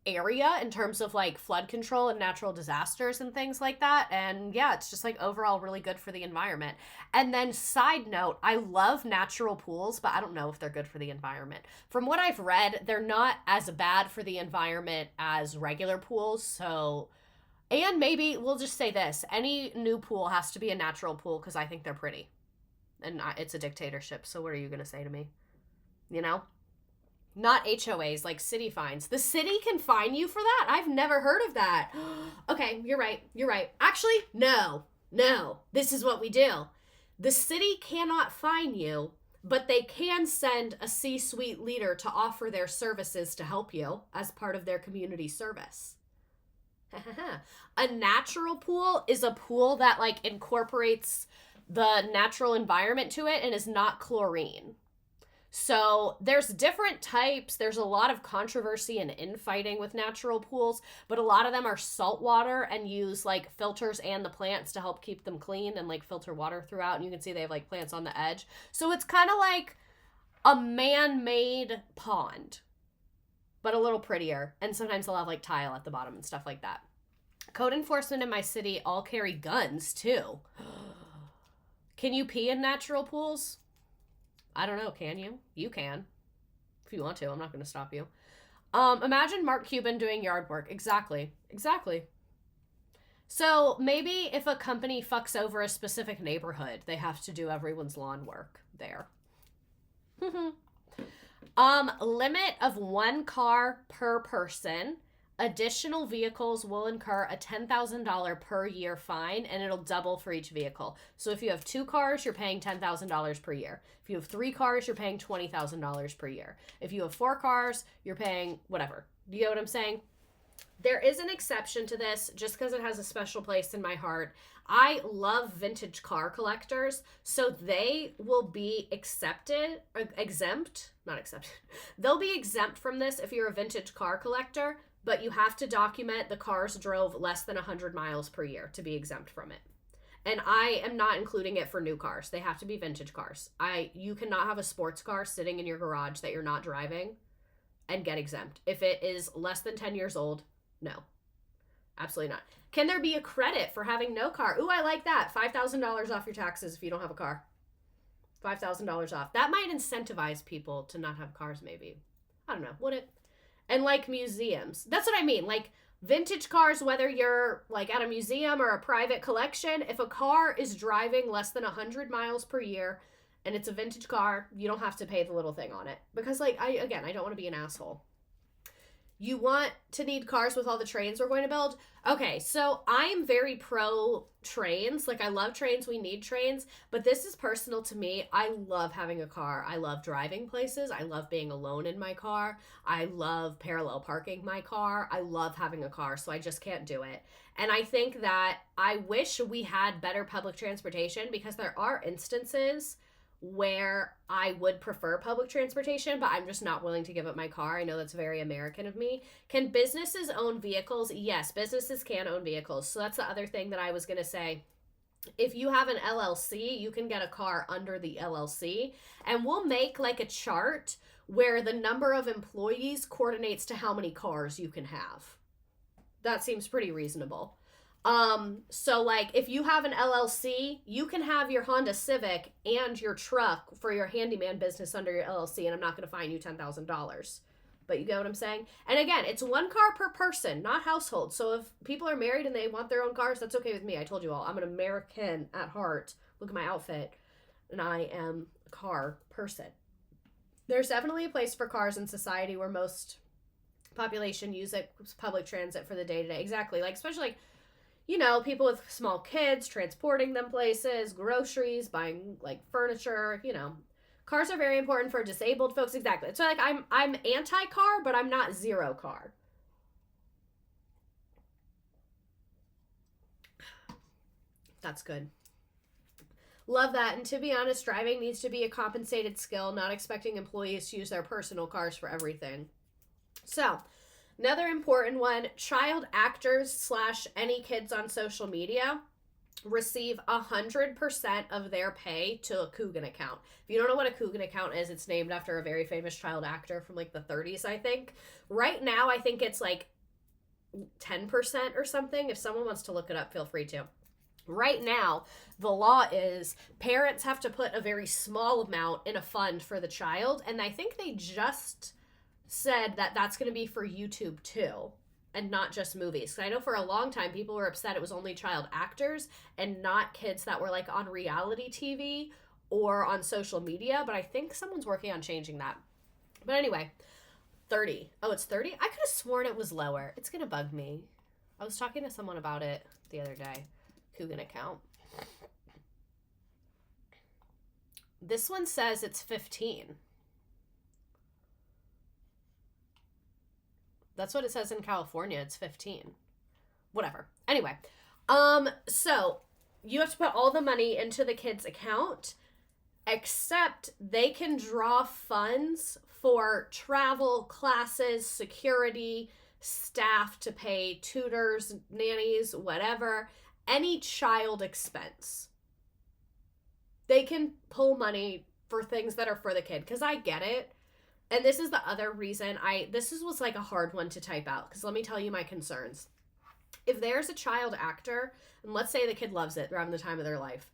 area in terms of like flood control and natural disasters and things like that. And yeah, it's just like overall really good for the environment. And then side note, I love natural pools, but I don't know if they're good for the environment. From what I've read, they're not as bad for the environment as regular pools. So, and maybe we'll just say this, any new pool has to be a natural pool because I think they're pretty. And it's a dictatorship, so what are you going to say to me? You know? Not HOAs, like city fines. The city can fine you for that? I've never heard of that. Okay, you're right. Actually, no. This is what we do. The city cannot fine you, but they can send a C-suite leader to offer their services to help you as part of their community service. A natural pool is a pool that like incorporates the natural environment to it and is not chlorine. So there's different types. There's a lot of controversy and infighting with natural pools, but a lot of them are saltwater and use like filters and the plants to help keep them clean and like filter water throughout. And you can see they have like plants on the edge. So it's kind of like a man-made pond, but a little prettier. And sometimes they'll have like tile at the bottom and stuff like that. Code enforcement in my city all carry guns, too. Can you pee in natural pools? I don't know, can you? You can. If you want to, I'm not going to stop you. Imagine Mark Cuban doing yard work. Exactly. So maybe if a company fucks over a specific neighborhood, they have to do everyone's lawn work there. Limit of 1 car per person. Additional vehicles will incur a $10,000 per year fine, and it'll double for each vehicle. So if you have 2 cars, you're paying $10,000 per year. If you have 3 cars, you're paying $20,000 per year. If you have 4 cars, you're paying whatever. Do you know what I'm saying? There is an exception to this just because it has a special place in my heart. I love vintage car collectors, so they will be They'll be exempt from this if you're a vintage car collector, but you have to document the cars drove less than 100 miles per year to be exempt from it. And I am not including it for new cars. They have to be vintage cars. You cannot have a sports car sitting in your garage that you're not driving and get exempt. If it is less than 10 years old, no. Absolutely not. Can there be a credit for having no car? Ooh, I like that. $5,000 off your taxes if you don't have a car. $5,000 off. That might incentivize people to not have cars, maybe. I don't know. Would it? And like museums. That's what I mean. Like vintage cars, whether you're like at a museum or a private collection, if a car is driving less than 100 miles per year and it's a vintage car, you don't have to pay the little thing on it. Because like, I don't want to be an asshole. You want to need cars with all the trains we're going to build? Okay, so I'm very pro trains. Like, I love trains. We need trains. But this is personal to me. I love having a car. I love driving places. I love being alone in my car. I love parallel parking my car. I love having a car, so I just can't do it. And I think that I wish we had better public transportation because there are instances where I would prefer public transportation, but I'm just not willing to give up my car. I know that's very American of me. Can businesses own vehicles? Yes, businesses can own vehicles. So that's the other thing that I was going to say. If you have an LLC, you can get a car under the LLC, and we'll make like a chart where the number of employees coordinates to how many cars you can have. That seems pretty reasonable. So like if you have an LLC, you can have your Honda Civic and your truck for your handyman business under your LLC, and I'm not going to fine you $10,000. But you get what I'm saying? And again, it's 1 car per person, not household. So if people are married and they want their own cars, that's okay with me. I told you all, I'm an American at heart. Look at my outfit. And I am a car person. There's definitely a place for cars in society where most population use it, public transit for the day-to-day. Exactly. Like, especially like, you know, people with small kids, transporting them places, groceries, buying like furniture, you know. Cars are very important for disabled folks. Exactly. So like I'm anti-car, but I'm not zero car. That's good. Love that. And to be honest, driving needs to be a compensated skill, not expecting employees to use their personal cars for everything. So, another important one, child actors / any kids on social media receive 100% of their pay to a Coogan account. If you don't know what a Coogan account is, it's named after a very famous child actor from like the 30s, I think. Right now, I think it's like 10% or something. If someone wants to look it up, feel free to. Right now, the law is parents have to put a very small amount in a fund for the child, and I think they just said that that's going to be for YouTube too, and not just movies. I know for a long time people were upset it was only child actors and not kids that were like on reality TV or on social media, but I think someone's working on changing that. But anyway, 30. Oh, it's 30? I could have sworn it was lower. It's going to bug me. I was talking to someone about it the other day. Coogan account. This one says it's 15. That's what it says in California. It's 15. Whatever. Anyway, so you have to put all the money into the kid's account, except they can draw funds for travel, classes, security, staff to pay tutors, nannies, whatever, any child expense. They can pull money for things that are for the kid, because I get it. And this is the other reason this was like a hard one to type out, because let me tell you my concerns. If there's a child actor, and let's say the kid loves it around the time of their life,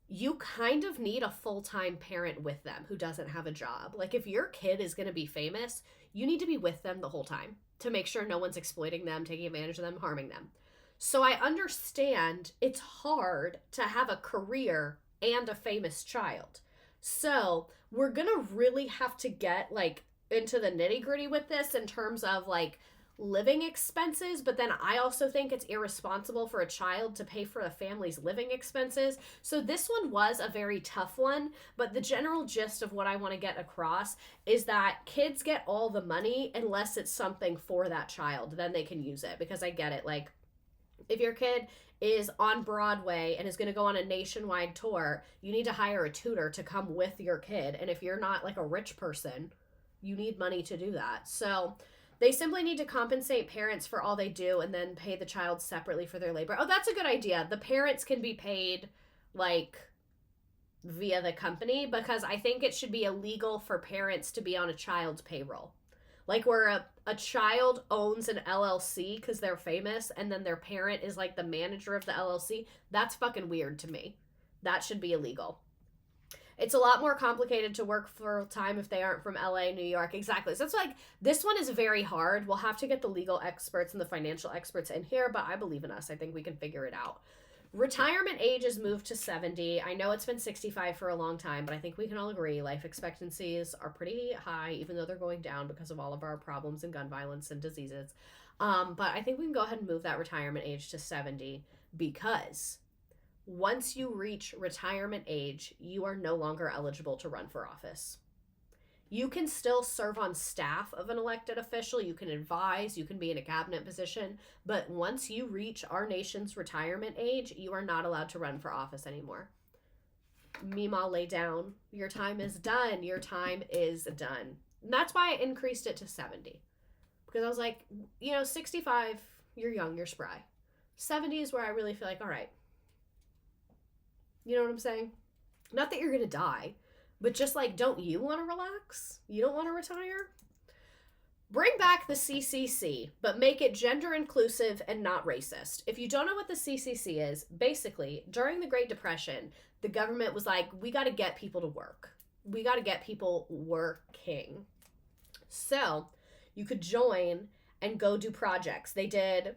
you kind of need a full-time parent with them who doesn't have a job. Like, if your kid is going to be famous, you need to be with them the whole time to make sure no one's exploiting them, taking advantage of them, harming them. So I understand it's hard to have a career and a famous child. So we're going to really have to get like into the nitty-gritty with this in terms of like living expenses, but then I also think it's irresponsible for a child to pay for a family's living expenses. So this one was a very tough one, but the general gist of what I want to get across is that kids get all the money unless it's something for that child, then they can use it. Because I get it, like if your kid is on Broadway and is going to go on a nationwide tour, you need to hire a tutor to come with your kid. And if you're not like a rich person, you need money to do that. So they simply need to compensate parents for all they do and then pay the child separately for their labor. Oh, that's a good idea. The parents can be paid like via the company, because I think it should be illegal for parents to be on a child's payroll. Like where a child owns an LLC because they're famous and then their parent is like the manager of the LLC. That's fucking weird to me. That should be illegal. It's a lot more complicated to work full time if they aren't from LA, New York. Exactly. So it's like, this one is very hard. We'll have to get the legal experts and the financial experts in here, but I believe in us. I think we can figure it out. Retirement age is moved to 70. I know it's been 65 for a long time, but I think we can all agree life expectancies are pretty high, even though they're going down because of all of our problems and gun violence and diseases. But I think we can go ahead and move that retirement age to 70, because once you reach retirement age, you are no longer eligible to run for office. You can still serve on staff of an elected official, you can advise, you can be in a cabinet position, but once you reach our nation's retirement age, you are not allowed to run for office anymore. Meemaw, lay down. Your time is done. Your time is done. And that's why I increased it to 70. Because I was like, 65, you're young, you're spry. 70 is where I really feel like, all right. You know what I'm saying? Not that you're going to die, but just like, don't you want to relax? You don't want to retire? Bring back the CCC, but make it gender inclusive and not racist. If you don't know what the CCC is, basically, during the Great Depression, the government was like, we got to get people to work. We got to get people working. So you could join and go do projects. They did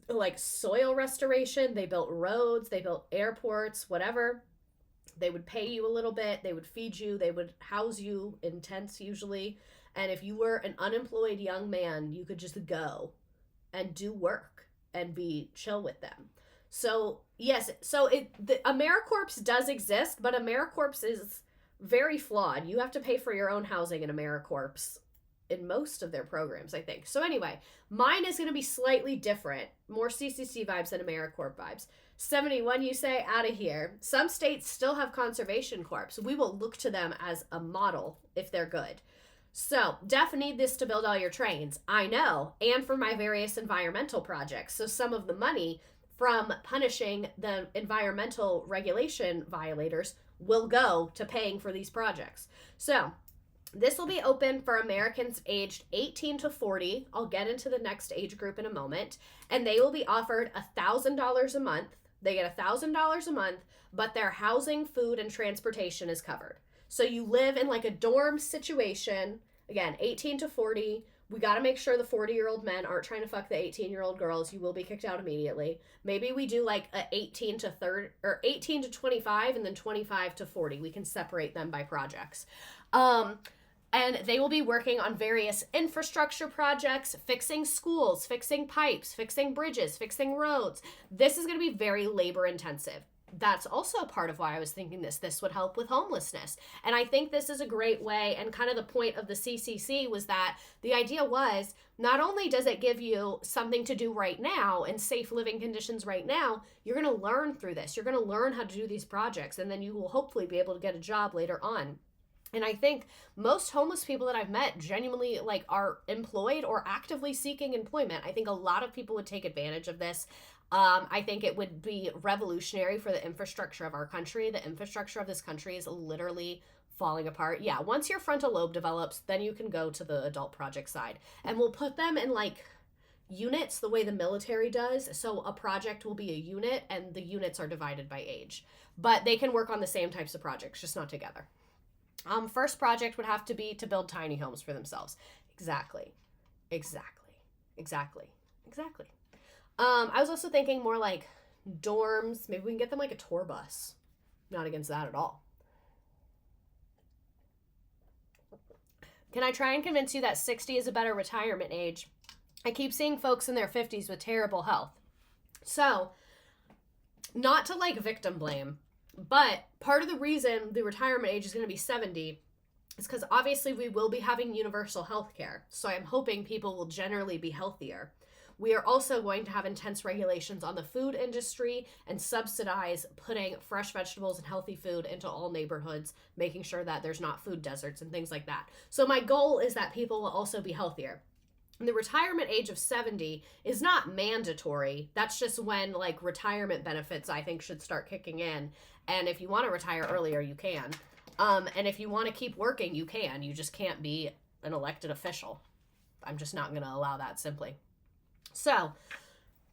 like soil restoration, they built roads, they built airports, whatever. They would pay you a little bit, they would feed you, they would house you in tents usually, and if you were an unemployed young man, you could just go and do work and be chill with them. So yes, the AmeriCorps does exist, but AmeriCorps is very flawed. You have to pay for your own housing in AmeriCorps in most of their programs, I think. So anyway, mine is going to be slightly different. More CCC vibes than AmeriCorps vibes. 71, you say, out of here. Some states still have conservation corps. We will look to them as a model if they're good. So, def need this to build all your trains. I know. And for my various environmental projects. So some of the money from punishing the environmental regulation violators will go to paying for these projects. So, this will be open for Americans aged 18 to 40. I'll get into the next age group in a moment. And they will be offered $1,000 a month. They get $1,000 a month, but their housing, food, and transportation is covered. So you live in like a dorm situation. Again, 18 to 40. We got to make sure the 40-year-old men aren't trying to fuck the 18-year-old girls. You will be kicked out immediately. Maybe we do like a 18 to 30 or 18 to 25 and then 25 to 40. We can separate them by projects. And they will be working on various infrastructure projects, fixing schools, fixing pipes, fixing bridges, fixing roads. This is going to be very labor intensive. That's also part of why I was thinking this would help with homelessness. And I think this is a great way, and kind of the point of the CCC was that the idea was not only does it give you something to do right now and safe living conditions right now, you're going to learn through this. You're going to learn how to do these projects, and then you will hopefully be able to get a job later on. And I think most homeless people that I've met genuinely like are employed or actively seeking employment. I think a lot of people would take advantage of this. I think it would be revolutionary for the infrastructure of our country. The infrastructure of this country is literally falling apart. Yeah, once your frontal lobe develops, then you can go to the adult project side. And we'll put them in like units the way the military does. So a project will be a unit and the units are divided by age. But they can work on the same types of projects, just not together. First project would have to be to build tiny homes for themselves. Exactly. Exactly. Exactly. Exactly. I was also thinking more like dorms. Maybe we can get them like a tour bus. Not against that at all. Can I try and convince you that 60 is a better retirement age? I keep seeing folks in their 50s with terrible health. So, not to like victim blame, but part of the reason the retirement age is going to be 70 is because obviously we will be having universal health care. So I'm hoping people will generally be healthier. We are also going to have intense regulations on the food industry and subsidize putting fresh vegetables and healthy food into all neighborhoods, making sure that there's not food deserts and things like that. So my goal is that people will also be healthier. And the retirement age of 70 is not mandatory. That's just when like retirement benefits I think should start kicking in. And if you want to retire earlier, you can. And if you want to keep working, you can. You just can't be an elected official. I'm just not going to allow that simply. So,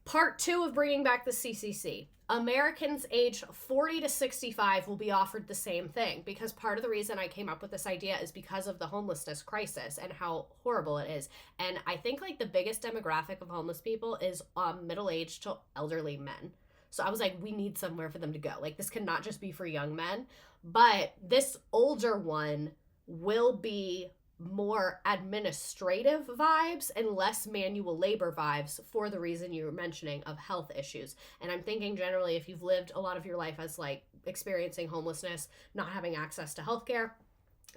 part 2 of bringing back the CCC. Americans aged 40 to 65 will be offered the same thing, because part of the reason I came up with this idea is because of the homelessness crisis and how horrible it is. And I think like the biggest demographic of homeless people is middle-aged to elderly men. So I was like, we need somewhere for them to go. Like, this cannot just be for young men, but this older one will be more administrative vibes and less manual labor vibes for the reason you were mentioning of health issues. And I'm thinking generally if you've lived a lot of your life as like experiencing homelessness, not having access to healthcare,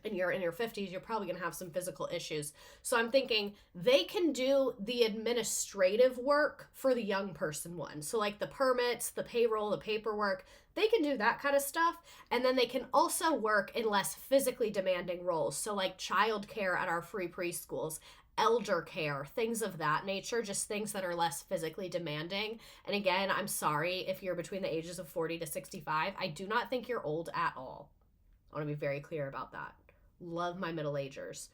and you're in your 50s, you're probably going to have some physical issues. So I'm thinking they can do the administrative work for the young person one. So like the permits, the payroll, the paperwork, they can do that kind of stuff. And then they can also work in less physically demanding roles. So like childcare at our free preschools, elder care, things of that nature, just things that are less physically demanding. And again, I'm sorry if you're between the ages of 40 to 65. I do not think you're old at all. I want to be very clear about that. Love my middle-agers.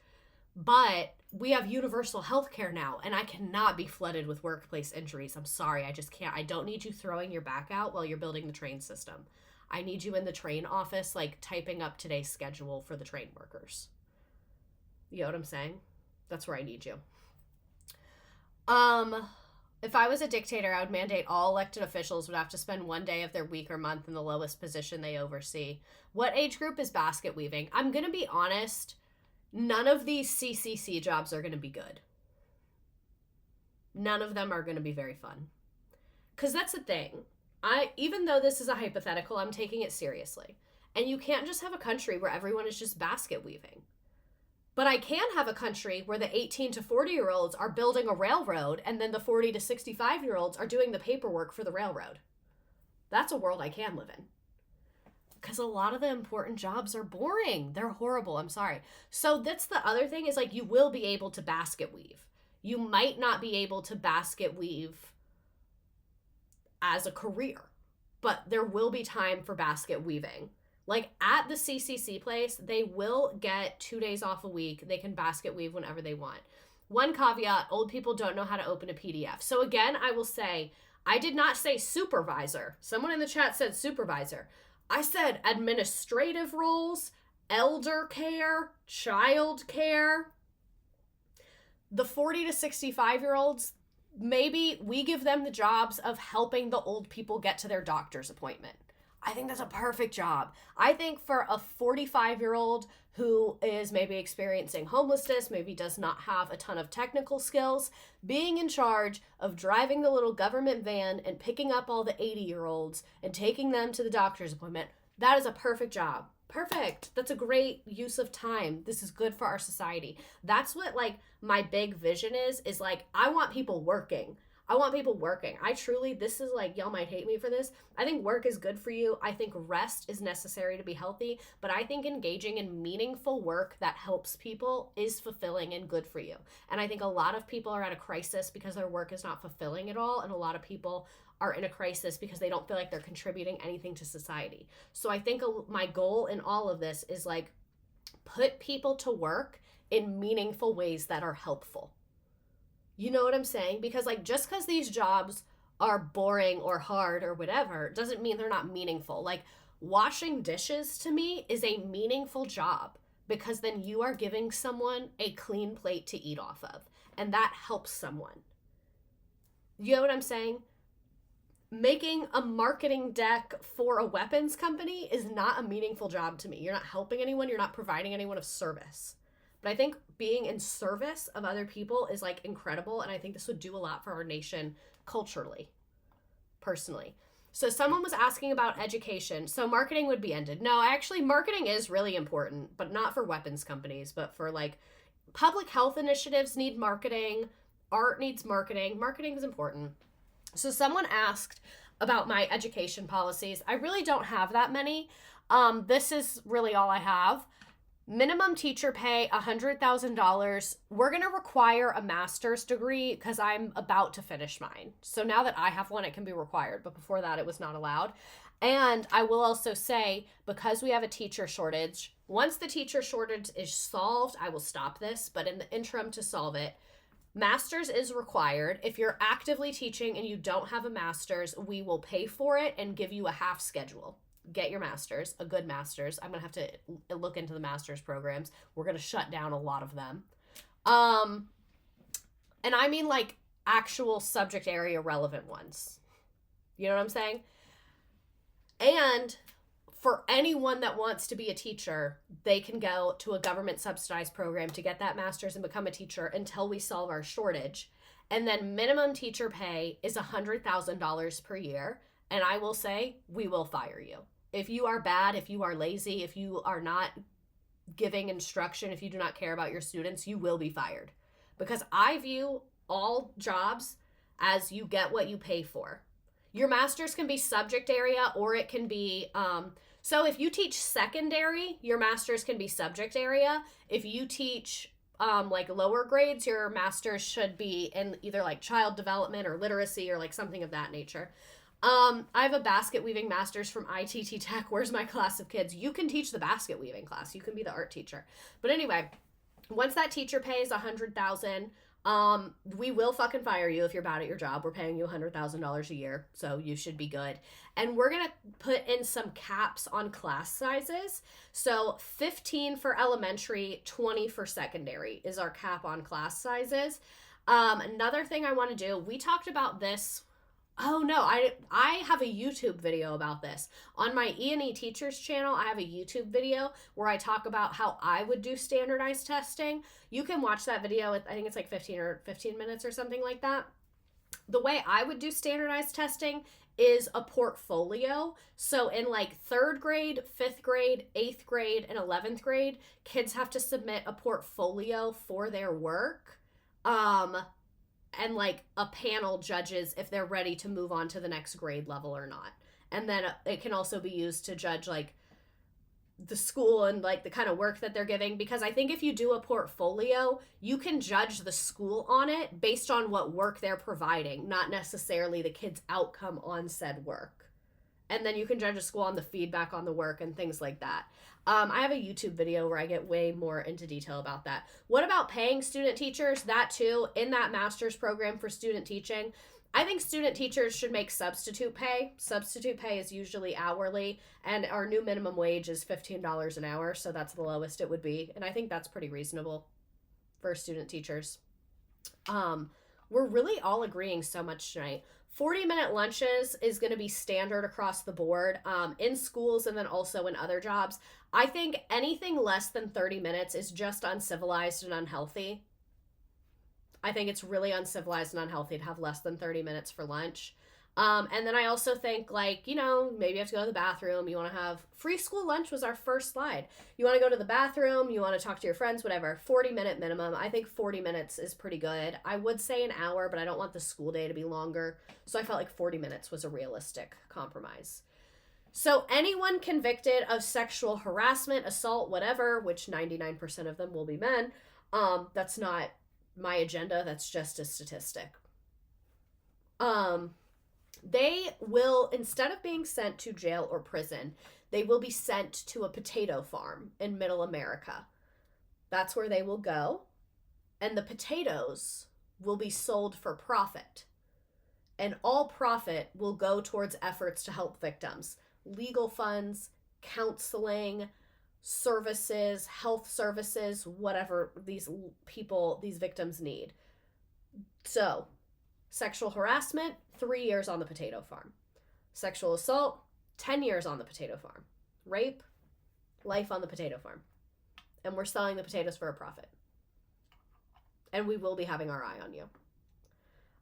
But we have universal health care now, and I cannot be flooded with workplace injuries. I'm sorry, I just can't. I don't need you throwing your back out while you're building the train system. I need you in the train office, like, typing up today's schedule for the train workers. You know what I'm saying? That's where I need you. If I was a dictator, I would mandate all elected officials would have to spend one day of their week or month in the lowest position they oversee. What age group is basket weaving? I'm going to be honest, none of these CCC jobs are going to be good. None of them are going to be very fun. Because that's the thing. Even though this is a hypothetical, I'm taking it seriously. And you can't just have a country where everyone is just basket weaving. But I can have a country where the 18 to 40-year-olds are building a railroad and then the 40 to 65-year-olds are doing the paperwork for the railroad. That's a world I can live in. Because a lot of the important jobs are boring. They're horrible. I'm sorry. So that's the other thing is like you will be able to basket weave. You might not be able to basket weave as a career, but there will be time for basket weaving. Like at the CCC place, they will get 2 days off a week. They can basket weave whenever they want. One caveat, old people don't know how to open a PDF. So again, I will say, I did not say supervisor. Someone in the chat said supervisor. I said administrative roles, elder care, child care. The 40 to 65-year-olds, maybe we give them the jobs of helping the old people get to their doctor's appointment. I think that's a perfect job. I think for a 45-year-old who is maybe experiencing homelessness, maybe does not have a ton of technical skills, being in charge of driving the little government van and picking up all the 80-year-olds and taking them to the doctor's appointment, that is a perfect job. Perfect. That's a great use of time. This is good for our society. That's what like my big vision is like I want people working. I want people working. I truly, this is like, y'all might hate me for this. I think work is good for you. I think rest is necessary to be healthy, but I think engaging in meaningful work that helps people is fulfilling and good for you. And I think a lot of people are at a crisis because their work is not fulfilling at all. And a lot of people are in a crisis because they don't feel like they're contributing anything to society. So I think my goal in all of this is like, put people to work in meaningful ways that are helpful. You know what I'm saying? Because like just because these jobs are boring or hard or whatever doesn't mean they're not meaningful. Like washing dishes to me is a meaningful job because then you are giving someone a clean plate to eat off of, and that helps someone. You know what I'm saying? Making a marketing deck for a weapons company is not a meaningful job to me. You're not helping anyone, you're not providing anyone a service. But I think being in service of other people is like incredible, and I think this would do a lot for our nation culturally, personally. So someone was asking about education. So marketing would be ended. No, actually marketing is really important, but not for weapons companies, but for like public health initiatives need marketing, art needs marketing. Marketing is important. So someone asked about my education policies. I really don't have that many. This is really all I have. Minimum teacher pay $100,000. We're going to require a master's degree because I'm about to finish mine. So now that I have one, it can be required. But before that, it was not allowed. And I will also say, because we have a teacher shortage, once the teacher shortage is solved, I will stop this. But in the interim to solve it, master's is required. If you're actively teaching and you don't have a master's, we will pay for it and give you a half schedule. Get your master's, a good master's. I'm going to have to look into the master's programs. We're going to shut down a lot of them. And I mean like actual subject area relevant ones. You know what I'm saying? And for anyone that wants to be a teacher, they can go to a government subsidized program to get that master's and become a teacher until we solve our shortage. And then minimum teacher pay is $100,000 per year. And I will say, we will fire you. If you are bad, if you are lazy, if you are not giving instruction, if you do not care about your students, you will be fired. Because I view all jobs as you get what you pay for. Your master's can be subject area or it can be, so if you teach secondary, your master's can be subject area. If you teach like lower grades, your master's should be in either like child development or literacy or like something of that nature. I have a basket weaving master's from ITT Tech. Where's my class of kids? You can teach the basket weaving class. You can be the art teacher. But anyway, once that teacher pays $100,000, we will fucking fire you if you're bad at your job. We're paying you $100,000 a year, so you should be good. And we're gonna put in some caps on class sizes. So 15 for elementary, 20 for secondary is our cap on class sizes. Another thing I want to do, we talked about this. Oh no, I have a YouTube video about this. On my E&E Teachers channel, I have a YouTube video where I talk about how I would do standardized testing. You can watch that video. I think it's like 15 minutes or something like that. The way I would do standardized testing is a portfolio. So in like 3rd grade, 5th grade, 8th grade, and 11th grade, kids have to submit a portfolio for their work. And like a panel judges if they're ready to move on to the next grade level or not. And then it can also be used to judge like the school and like the kind of work that they're giving, because I think if you do a portfolio, you can judge the school on it based on what work they're providing, not necessarily the kid's outcome on said work. And then you can judge a school on the feedback on the work and things like that. I have a YouTube video where I get way more into detail about that. What about paying student teachers? That too, in that master's program for student teaching, I think student teachers should make substitute pay. Substitute pay is usually hourly, and our new minimum wage is $15 an hour, so that's the lowest it would be. And I think that's pretty reasonable for student teachers. We're really all agreeing so much tonight. 40-minute lunches is going to be standard across the board in schools and then also in other jobs. I think anything less than 30 minutes is just uncivilized and unhealthy. I think it's really uncivilized and unhealthy to have less than 30 minutes for lunch. And then I also think, like, you know, maybe you have to go to the bathroom. You want to have free school lunch was our first slide. You want to go to the bathroom. You want to talk to your friends, whatever. 40-minute minimum. I think 40 minutes is pretty good. I would say an hour, but I don't want the school day to be longer. So I felt like 40 minutes was a realistic compromise. So anyone convicted of sexual harassment, assault, whatever, which 99% of them will be men, that's not my agenda. That's just a statistic. They will, instead of being sent to jail or prison, they will be sent to a potato farm in middle America. That's where they will go. And the potatoes will be sold for profit. And all profit will go towards efforts to help victims. Legal funds, counseling, services, health services, whatever these victims need. So, sexual harassment, 3 years on the potato farm. Sexual assault, 10 years on the potato farm. Rape, life on the potato farm. And we're selling the potatoes for a profit. And we will be having our eye on you.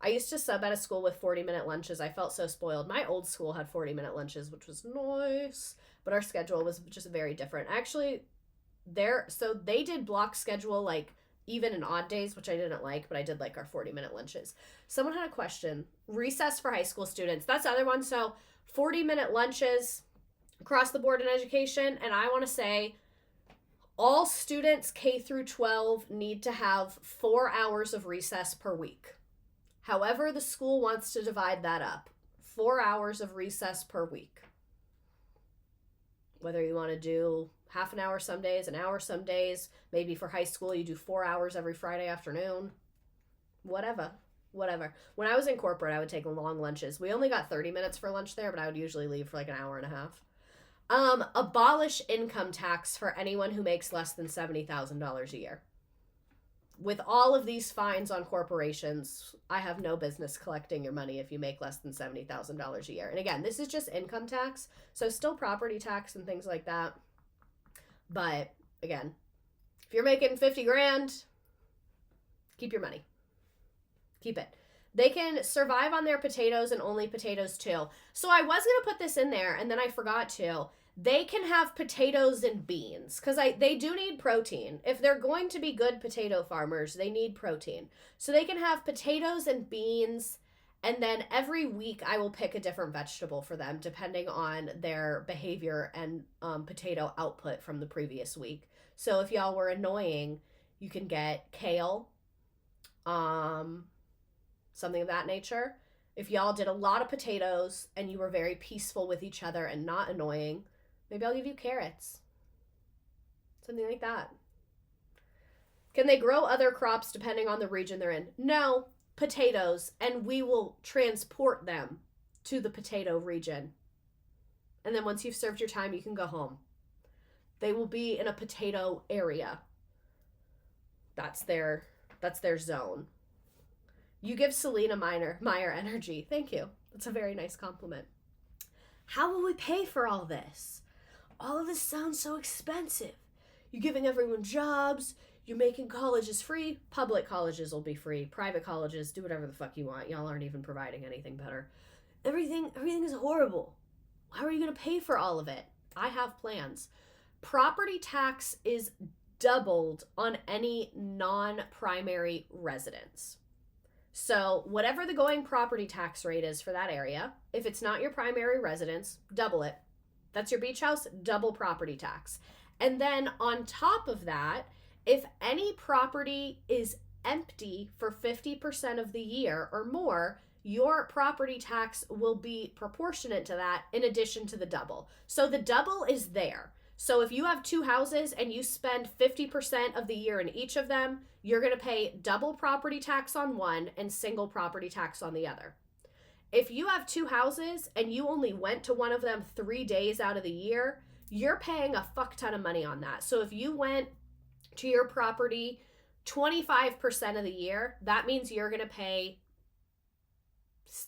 I used to sub at a school with 40-minute lunches. I felt so spoiled. My old school had 40-minute lunches, which was nice, but our schedule was just very different. Actually, they did block schedule, like, even in odd days, which I didn't like, but I did like our 40-minute lunches. Someone had a question. Recess for high school students. That's the other one. So 40-minute lunches across the board in education, and I want to say all students K through 12 need to have 4 hours of recess per week. However the school wants to divide that up. 4 hours of recess per week. Whether you want to do half an hour some days, an hour some days, maybe for high school you do 4 hours every Friday afternoon. Whatever. When I was in corporate, I would take long lunches. We only got 30 minutes for lunch there, but I would usually leave for like an hour and a half. Abolish income tax for anyone who makes less than $70,000 a year. With all of these fines on corporations, I have no business collecting your money if you make less than $70,000 a year. And again, this is just income tax, so still property tax and things like that. But again, if you're making 50 grand, keep your money. Keep it. They can survive on their potatoes and only potatoes too. So I was going to put this in there and then I forgot to. They can have potatoes and beans because they do need protein. If they're going to be good potato farmers, they need protein. So they can have potatoes and beans, and then every week I will pick a different vegetable for them depending on their behavior and potato output from the previous week. So if y'all were annoying, you can get kale, something of that nature. If y'all did a lot of potatoes and you were very peaceful with each other and not annoying, maybe I'll give you carrots. Something like that. Can they grow other crops depending on the region they're in? No, potatoes, and we will transport them to the potato region. And then once you've served your time, you can go home. They will be in a potato area. That's their zone. You give Selena Meyer energy. Thank you. That's a very nice compliment. How will we pay for all this? All of this sounds so expensive. You're giving everyone jobs. You're making colleges free. Public colleges will be free. Private colleges, do whatever the fuck you want. Y'all aren't even providing anything better. Everything is horrible. How are you going to pay for all of it? I have plans. Property tax is doubled on any non-primary residence. So whatever the going property tax rate is for that area, if it's not your primary residence, double it. That's your beach house, double property tax. And then on top of that, if any property is empty for 50% of the year or more, your property tax will be proportionate to that in addition to the double. So the double is there. So if you have 2 houses and you spend 50% of the year in each of them, you're going to pay double property tax on one and single property tax on the other. If you have 2 houses and you only went to one of them 3 days out of the year, you're paying a fuck ton of money on that. So if you went to your property 25% of the year, that means you're going to pay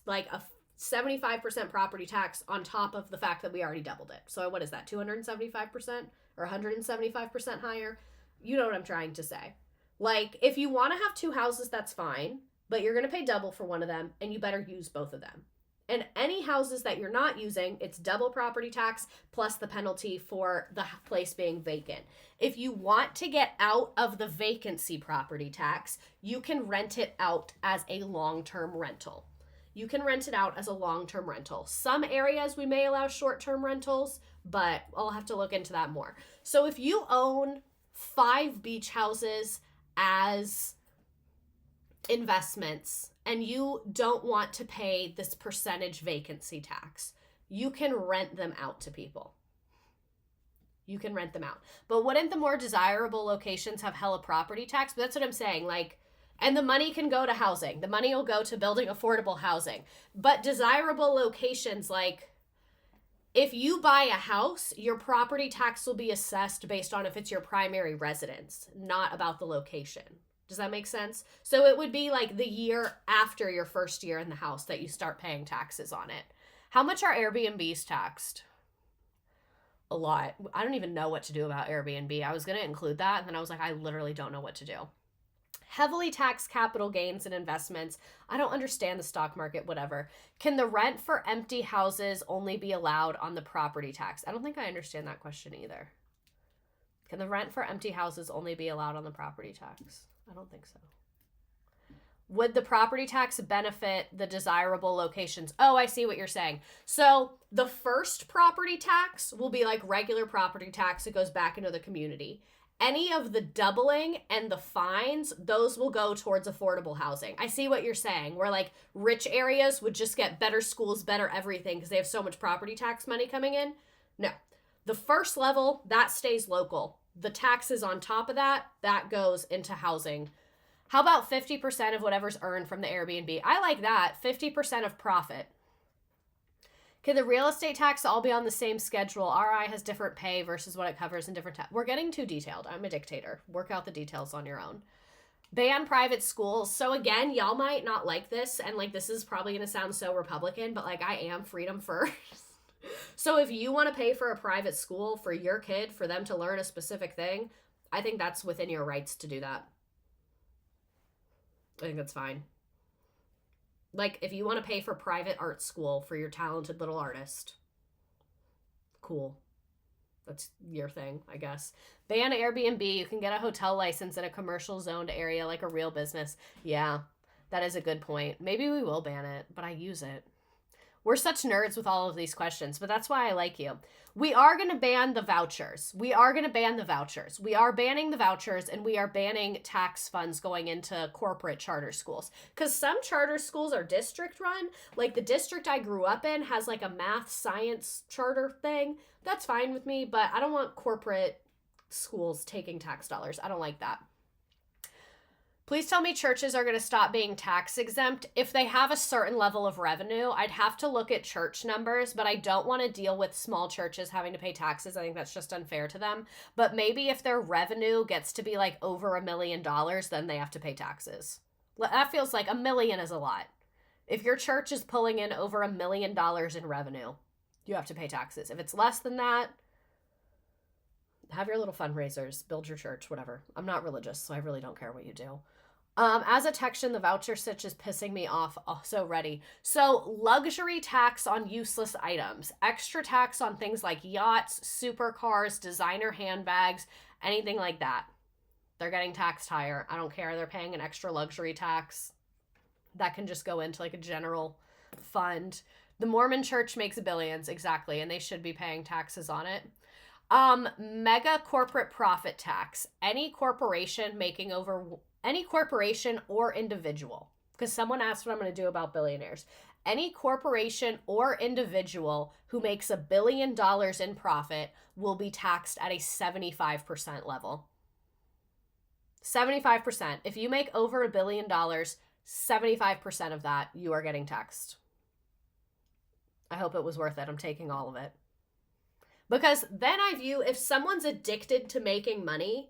like a 75% property tax on top of the fact that we already doubled it. So what is that, 275% or 175% higher? You know what I'm trying to say. Like, if you want to have 2 houses, that's fine, but you're going to pay double for one of them, and you better use both of them. And any houses that you're not using, it's double property tax plus the penalty for the place being vacant. If you want to get out of the vacancy property tax, you can rent it out as a long-term rental. You can rent it out as a long-term rental. Some areas we may allow short-term rentals, but I'll have to look into that more. So if you own 5 beach houses as investments and you don't want to pay this percentage vacancy tax, you can rent them out to people. You can rent them out. But wouldn't the more desirable locations have hella property tax? But that's what I'm saying. Like, And the money can go to housing. The money will go to building affordable housing. But desirable locations, like if you buy a house, your property tax will be assessed based on if it's your primary residence, not about the location. Does that make sense? So it would be like the year after your first year in the house that you start paying taxes on it. How much are Airbnbs taxed? A lot. I don't even know what to do about Airbnb. I was going to include that, and then I was like, I literally don't know what to do. Heavily taxed capital gains and investments. I don't understand the stock market, whatever. Can the rent for empty houses only be allowed on the property tax? I don't think I understand that question either. Can the rent for empty houses only be allowed on the property tax? I don't think so. Would the property tax benefit the desirable locations? Oh, I see what you're saying. So the first property tax will be like regular property tax. It goes back into the community. Any of the doubling and the fines, those will go towards affordable housing. I see what you're saying, where like rich areas would just get better schools, better everything because they have so much property tax money coming in. No, the first level, that stays local. The taxes on top of that, that goes into housing. How about 50% of whatever's earned from the Airbnb? I like that, 50% of profit. Can the real estate tax all be on the same schedule? RI has different pay versus what it covers in different We're getting too detailed. I'm a dictator. Work out the details on your own. Ban private schools. So again, y'all might not like this, and like this is probably going to sound so Republican, but like I am freedom first. So if you want to pay for a private school for your kid, for them to learn a specific thing, I think that's within your rights to do that. I think that's fine. Like, if you want to pay for private art school for your talented little artist, cool. That's your thing, I guess. Ban Airbnb. You can get a hotel license in a commercial zoned area like a real business. Yeah, that is a good point. Maybe we will ban it, but I use it. We're such nerds with all of these questions, but that's why I like you. We are going to ban the vouchers. We are banning the vouchers, and we are banning tax funds going into corporate charter schools. Because some charter schools are district run. Like the district I grew up in has like a math science charter thing. That's fine with me, but I don't want corporate schools taking tax dollars. I don't like that. Please tell me churches are going to stop being tax exempt. If they have a certain level of revenue, I'd have to look at church numbers, but I don't want to deal with small churches having to pay taxes. I think that's just unfair to them. But maybe if their revenue gets to be like over $1 million, then they have to pay taxes. That feels like $1 million is a lot. If your church is pulling in over $1 million in revenue, you have to pay taxes. If it's less than that, have your little fundraisers, build your church, whatever. I'm not religious, so I really don't care what you do. As a Texan, the voucher stitch is pissing me off. Oh, so ready. So luxury tax on useless items, extra tax on things like yachts, supercars, designer handbags, anything like that. They're getting taxed higher. I don't care. They're paying an extra luxury tax. That can just go into like a general fund. The Mormon church makes billions, exactly, and they should be paying taxes on it. Mega corporate profit tax. Any corporation or individual, because someone asked what I'm going to do about billionaires. Any corporation or individual who makes $1 billion in profit will be taxed at a 75% level. 75%. If you make over $1 billion, 75% of that, you are getting taxed. I hope it was worth it. I'm taking all of it. Because then I view, if someone's addicted to making money,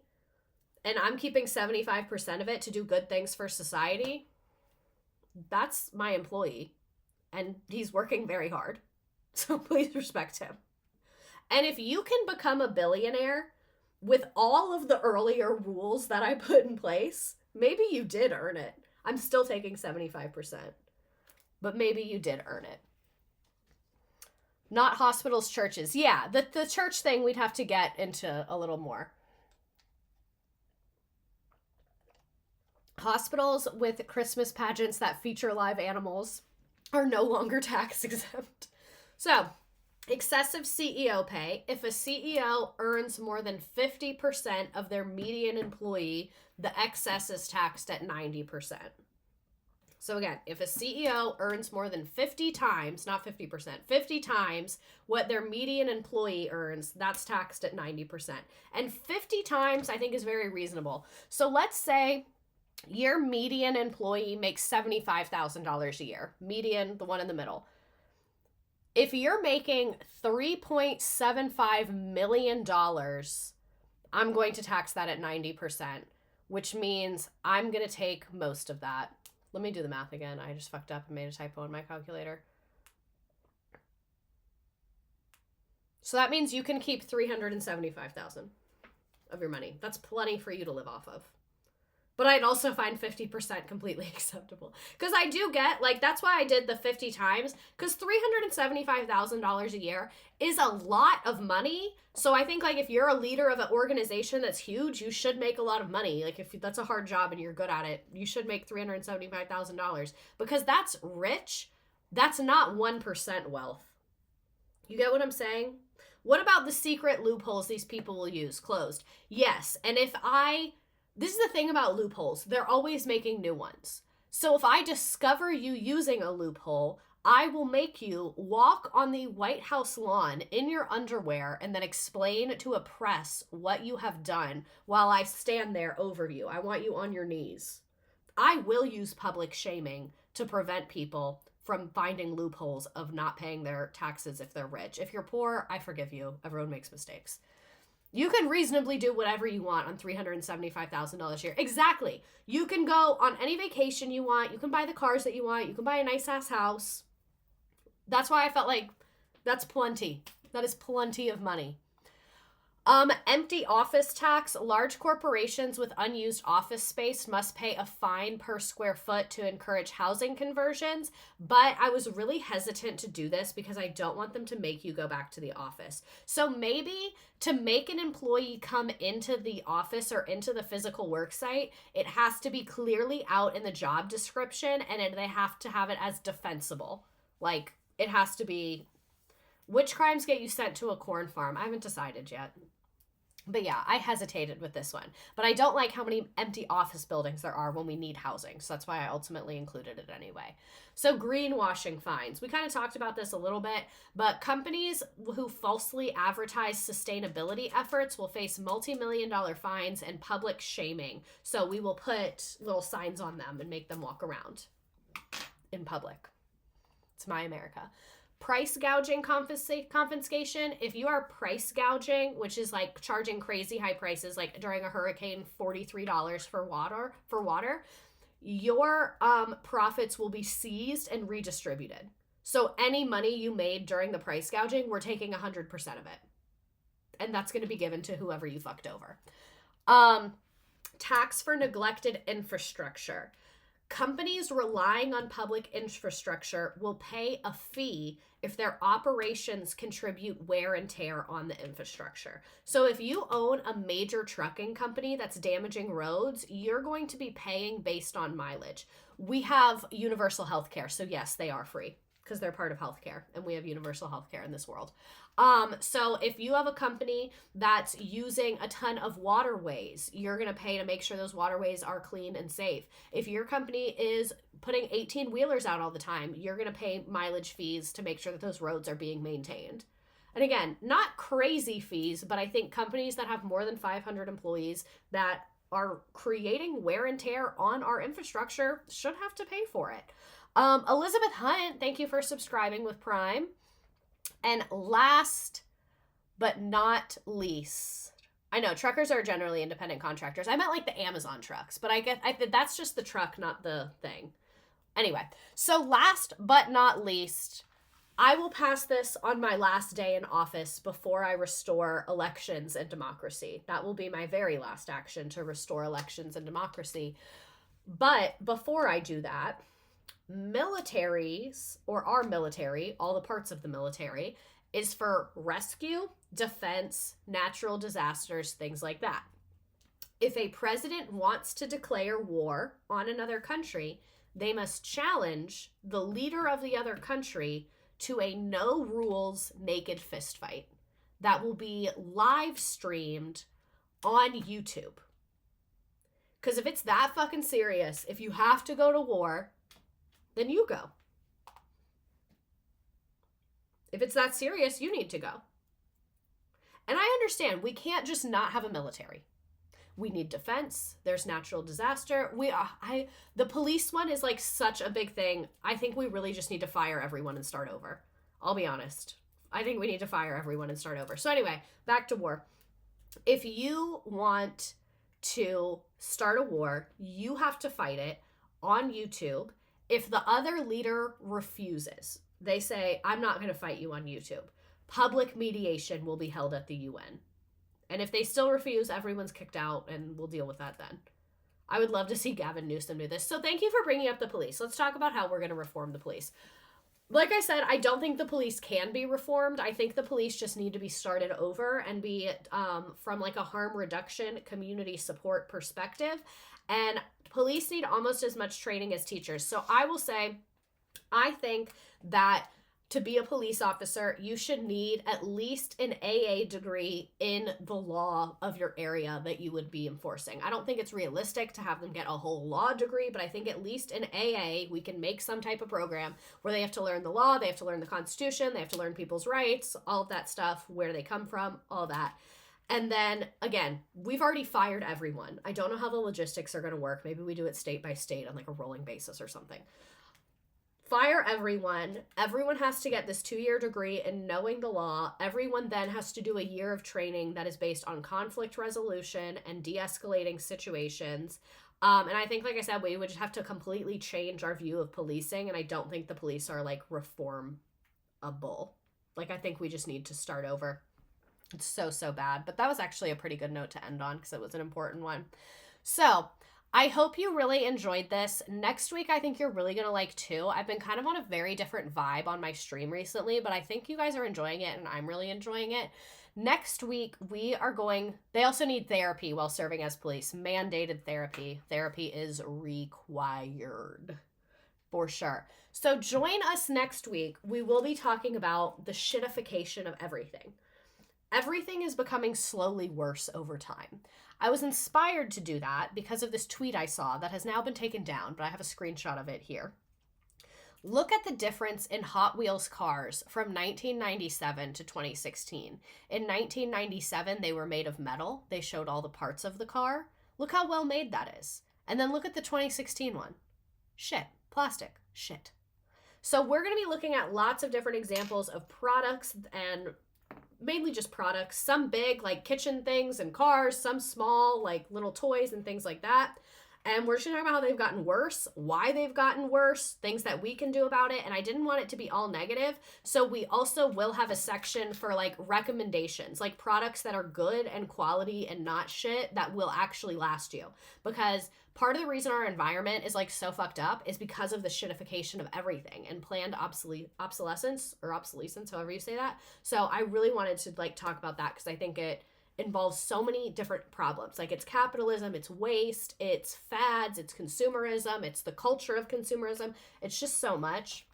and I'm keeping 75% of it to do good things for society, that's my employee. And he's working very hard. So please respect him. And if you can become a billionaire with all of the earlier rules that I put in place, maybe you did earn it. I'm still taking 75%. But maybe you did earn it. Not hospitals, churches. Yeah, the church thing we'd have to get into a little more. Hospitals with Christmas pageants that feature live animals are no longer tax exempt. So, excessive CEO pay. If a CEO earns more than 50% of their median employee, the excess is taxed at 90%. So again, if a CEO earns more than 50 times, not 50%, 50 times what their median employee earns, that's taxed at 90%. And 50 times I think is very reasonable. So let's say Your median employee makes $75,000 a year. Median, the one in the middle. If you're making $3.75 million, I'm going to tax that at 90%, which means I'm going to take most of that. Let me do the math again. I just fucked up and made a typo in my calculator. So that means you can keep $375,000 of your money. That's plenty for you to live off of. But I'd also find 50% completely acceptable. Because I do get, like, that's why I did the 50 times. Because $375,000 a year is a lot of money. So I think, like, if you're a leader of an organization that's huge, you should make a lot of money. Like, if that's a hard job and you're good at it, you should make $375,000. Because that's rich. That's not 1% wealth. You get what I'm saying? What about the secret loopholes these people will use? Closed. Yes. And this is the thing about loopholes. They're always making new ones. So if I discover you using a loophole, I will make you walk on the White House lawn in your underwear and then explain to a press what you have done while I stand there over you. I want you on your knees. I will use public shaming to prevent people from finding loopholes of not paying their taxes if they're rich. If you're poor, I forgive you. Everyone makes mistakes. You can reasonably do whatever you want on $375,000 a year. Exactly. You can go on any vacation you want. You can buy the cars that you want. You can buy a nice ass house. That's why I felt like that's plenty. That is plenty of money. Empty office tax. Large corporations with unused office space must pay a fine per square foot to encourage housing conversions. But I was really hesitant to do this because I don't want them to make you go back to the office. So maybe to make an employee come into the office or into the physical work site, it has to be clearly out in the job description and they have to have it as defensible. Like, it has to be, which crimes get you sent to a corn farm? I haven't decided yet. But yeah, I hesitated with this one. But I don't like how many empty office buildings there are when we need housing. So that's why I ultimately included it anyway. So greenwashing fines. We kind of talked about this a little bit, but companies who falsely advertise sustainability efforts will face multi-million-dollar fines and public shaming. So we will put little signs on them and make them walk around in public. It's my America. Price gouging confiscation. If you are price gouging, which is like charging crazy high prices, like during a hurricane, $43 for water, your profits will be seized and redistributed. So any money you made during the price gouging, we're taking 100% of it. And that's going to be given to whoever you fucked over. Tax for neglected infrastructure. Companies relying on public infrastructure will pay a fee if their operations contribute wear and tear on the infrastructure. So if you own a major trucking company that's damaging roads, you're going to be paying based on mileage. We have universal health care, so yes, they are free because they're part of healthcare, and we have universal healthcare in this world. So if you have a company that's using a ton of waterways, you're going to pay to make sure those waterways are clean and safe. If your company is putting 18-wheelers out all the time, you're going to pay mileage fees to make sure that those roads are being maintained. And again, not crazy fees, but I think companies that have more than 500 employees that are creating wear and tear on our infrastructure should have to pay for it. Elizabeth Hunt, thank you for subscribing with Prime. And last but not least, I know truckers are generally independent contractors. I meant like the Amazon trucks, but that's just the truck, not the thing. Anyway, so last but not least, I will pass this on my last day in office before I restore elections and democracy. That will be my very last action, to restore elections and democracy. But before I do that, militaries, or our military, all the parts of the military, is for rescue, defense, natural disasters, things like that. If a president wants to declare war on another country, they must challenge the leader of the other country to a no rules naked fist fight that will be live streamed on YouTube. Because if it's that fucking serious, if you have to go to war, then you go. If it's that serious, you need to go. And I understand we can't just not have a military. We need defense. There's natural disaster. The police one is like such a big thing. I think we really just need to fire everyone and start over. I'll be honest. I think we need to fire everyone and start over. So anyway, back to war. If you want to start a war, you have to fight it on YouTube. If the other leader refuses, they say, I'm not going to fight you on YouTube, public mediation will be held at the UN. And if they still refuse, everyone's kicked out, and we'll deal with that then. I would love to see Gavin Newsom do this. So thank you for bringing up the police. Let's talk about how we're going to reform the police. Like I said, I don't think the police can be reformed. I think the police just need to be started over and be from like a harm reduction, community support perspective. And police need almost as much training as teachers. So I will say, I think that to be a police officer, you should need at least an AA degree in the law of your area that you would be enforcing. I don't think it's realistic to have them get a whole law degree, but I think at least in AA, we can make some type of program where they have to learn the law, they have to learn the Constitution, they have to learn people's rights, all of that stuff, where they come from, all that. And then, again, we've already fired everyone. I don't know how the logistics are going to work. Maybe we do it state by state on like a rolling basis or something. Fire everyone. Everyone has to get this 2-year degree in knowing the law. Everyone then has to do a year of training that is based on conflict resolution and de-escalating situations. And I think, like I said, we would just have to completely change our view of policing. And I don't think the police are like reformable. Like, I think we just need to start over. It's so bad. But that was actually a pretty good note to end on because it was an important one. So I hope you really enjoyed this. Next week, I think you're really going to like too. I've been kind of on a very different vibe on my stream recently, but I think you guys are enjoying it and I'm really enjoying it. Next week, they also need therapy while serving as police. Mandated therapy. Therapy is required for sure. So join us next week. We will be talking about the shitification of everything. Everything is becoming slowly worse over time. I was inspired to do that because of this tweet I saw that has now been taken down, but I have a screenshot of it here. Look at the difference in Hot Wheels cars from 1997 to 2016. In 1997, they were made of metal. They showed all the parts of the car. Look how well made that is. And then look at the 2016 one. Shit. Plastic. Shit. So we're going to be looking at lots of different examples of products and mainly just products, some big like kitchen things and cars, some small like little toys and things like that. And we're just talking about how they've gotten worse, why they've gotten worse, things that we can do about it. And I didn't want it to be all negative. So we also will have a section for like recommendations, like products that are good and quality and not shit that will actually last you. Because part of the reason our environment is like so fucked up is because of the shitification of everything and planned obsolescence, however you say that. So I really wanted to like talk about that because I think it involves so many different problems. Like it's capitalism, it's waste, it's fads, it's consumerism, it's the culture of consumerism. It's just so much.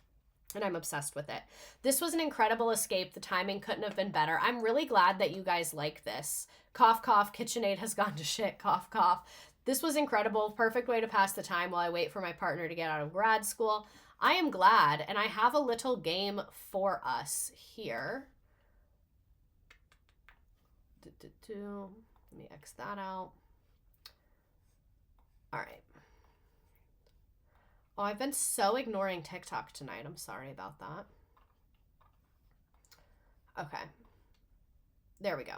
And I'm obsessed with it. This was an incredible escape. The timing couldn't have been better. I'm really glad that you guys like this. Cough, cough, KitchenAid has gone to shit. Cough, cough. This was incredible. Perfect way to pass the time while I wait for my partner to get out of grad school. I am glad, and I have a little game for us here. Let me X that out. All right. Oh, I've been so ignoring TikTok tonight. I'm sorry about that. Okay. There we go.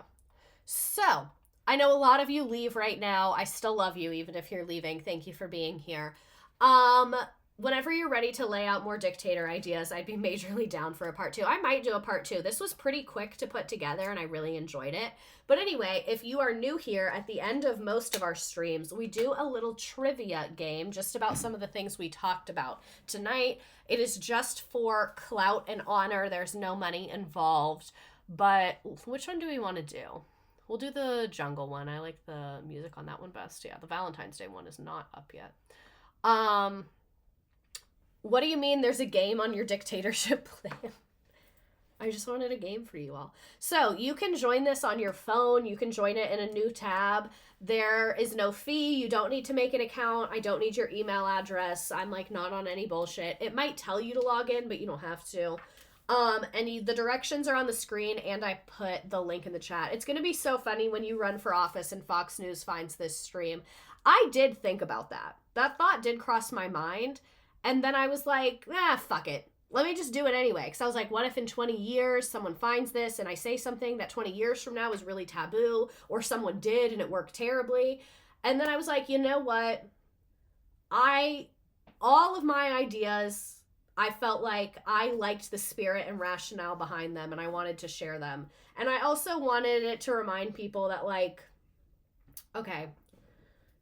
So, I know a lot of you leave right now. I still love you, even if you're leaving. Thank you for being here. Whenever you're ready to lay out more dictator ideas, I'd be majorly down for a part 2. I might do a part 2. This was pretty quick to put together, and I really enjoyed it. But anyway, if you are new here, at the end of most of our streams, we do a little trivia game just about some of the things we talked about tonight. It is just for clout and honor. There's no money involved. But which one do we want to do? We'll do the jungle one. I like the music on that one best. Yeah, the Valentine's Day one is not up yet. What do you mean there's a game on your dictatorship plan? I just wanted a game for you all. So you can join this on your phone. You can join it in a new tab. There is no fee. You don't need to make an account. I don't need your email address. I'm like not on any bullshit. It might tell you to log in, but you don't have to. The directions are on the screen, and I put the link in the chat. It's going to be so funny when you run for office and Fox News finds this stream. I did think about that. That thought did cross my mind. And then I was like, fuck it. Let me just do it anyway. Because I was like, what if in 20 years someone finds this and I say something that 20 years from now is really taboo, or someone did and it worked terribly? And then I was like, you know what? All of my ideas, I felt like I liked the spirit and rationale behind them, and I wanted to share them. And I also wanted it to remind people that, like, okay,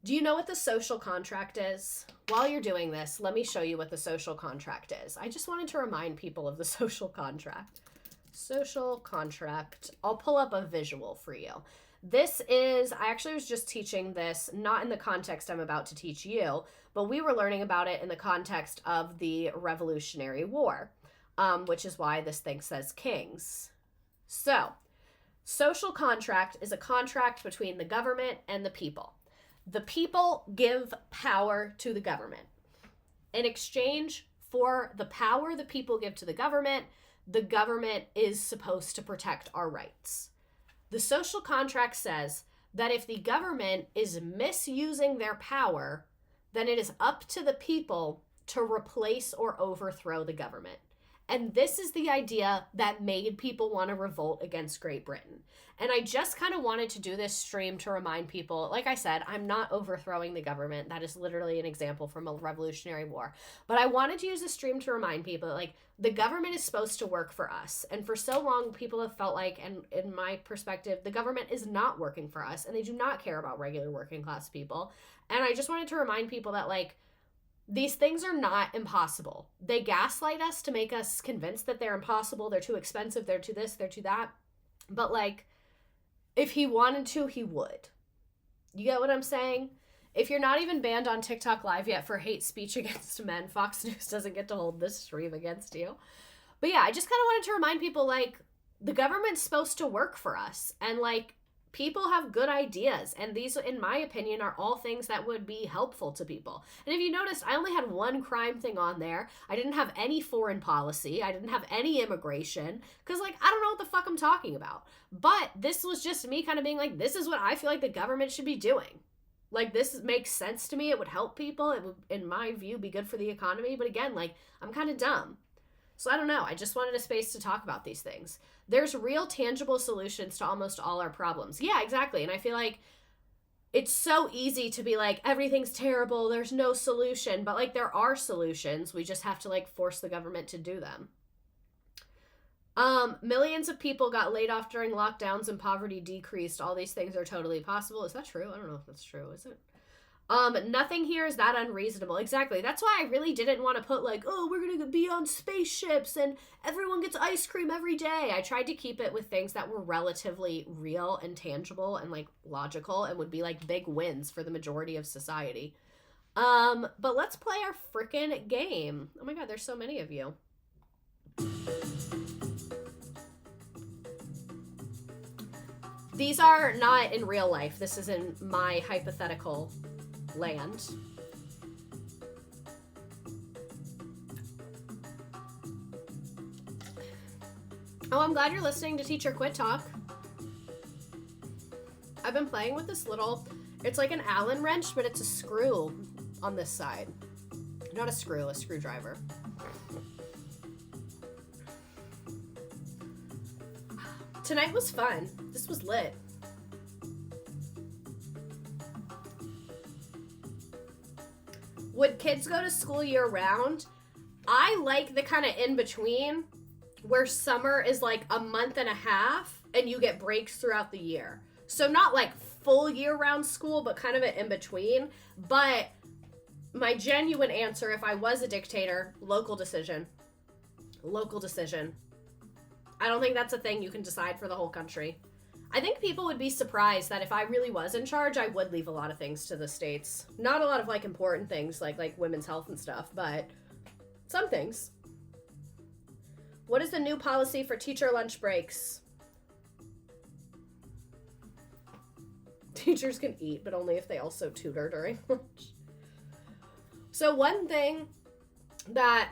do you know what the social contract is? While you're doing this, let me show you what the social contract is. I just wanted to remind people of the social contract. Social contract. I'll pull up a visual for you. This is, I actually was just teaching this, not in the context I'm about to teach you, but we were learning about it in the context of the Revolutionary War, which is why this thing says kings. So, social contract is a contract between the government and the people. The people give power to the government. In exchange for the power the people give to the government is supposed to protect our rights. The social contract says that if the government is misusing their power, then it is up to the people to replace or overthrow the government. And this is the idea that made people want to revolt against Great Britain. And I just kind of wanted to do this stream to remind people, like I said, I'm not overthrowing the government. That is literally an example from a Revolutionary War. But I wanted to use this stream to remind people, like, the government is supposed to work for us. And for so long, people have felt like, and in my perspective, the government is not working for us. And they do not care about regular working class people. And I just wanted to remind people that, like, these things are not impossible. They gaslight us to make us convinced that they're impossible. They're too expensive. They're too this. They're too that. But, like, if he wanted to, he would. You get what I'm saying? If you're not even banned on TikTok Live yet for hate speech against men, Fox News doesn't get to hold this stream against you. But yeah, I just kind of wanted to remind people, like, the government's supposed to work for us. And, like, people have good ideas, and these, in my opinion, are all things that would be helpful to people. And if you noticed, I only had one crime thing on there. I didn't have any foreign policy. I didn't have any immigration, because, like, I don't know what the fuck I'm talking about. But this was just me kind of being like, this is what I feel like the government should be doing. Like, this makes sense to me. It would help people. It would, in my view, be good for the economy. But again, like, I'm kind of dumb. So I don't know. I just wanted a space to talk about these things. There's real tangible solutions to almost all our problems. Yeah, exactly. And I feel like it's so easy to be like, everything's terrible, there's no solution. But, like, there are solutions. We just have to, like, force the government to do them. Millions of people got laid off during lockdowns and poverty decreased. All these things are totally possible. Is that true? I don't know if that's true. Is it? Nothing here is that unreasonable. Exactly. That's why I really didn't want to put, like, oh, we're going to be on spaceships and everyone gets ice cream every day. I tried to keep it with things that were relatively real and tangible and, like, logical and would be, like, big wins for the majority of society. But let's play our frickin' game. Oh my God, there's so many of you. These are not in real life. This is in my hypothetical land. Oh, I'm glad you're listening to Teacher Quit Talk. I've been playing with this little, it's like an Allen wrench, but it's a screw on this side. Not a screw, a screwdriver. Tonight was fun. This was lit. Would kids go to school year-round? I like the kind of in-between where summer is like a month and a half and you get breaks throughout the year. So not like full year-round school, but kind of an in-between. But my genuine answer, if I was a dictator, local decision. Local decision. I don't think that's a thing you can decide for the whole country. I think people would be surprised that if I really was in charge, I would leave a lot of things to the states. Not a lot of, like, important things like women's health and stuff, but some things. What is the new policy for teacher lunch breaks? Teachers can eat, but only if they also tutor during lunch. So one thing that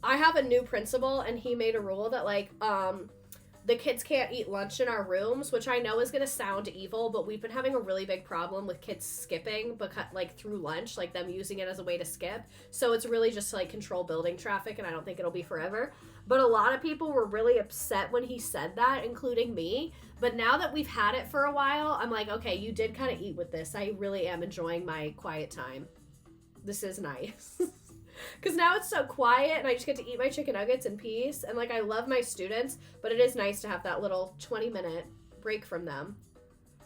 I have a new principal, and he made a rule that, like, the kids can't eat lunch in our rooms, which I know is going to sound evil, but we've been having a really big problem with kids skipping because, like, through lunch, like them using it as a way to skip. So it's really just to, like, control building traffic, and I don't think it'll be forever. But a lot of people were really upset when he said that, including me. But now that we've had it for a while, I'm like, okay, you did kind of eat with this. I really am enjoying my quiet time. This is nice. Because now it's so quiet and I just get to eat my chicken nuggets in peace. And, like, I love my students, but it is nice to have that little 20-minute break from them.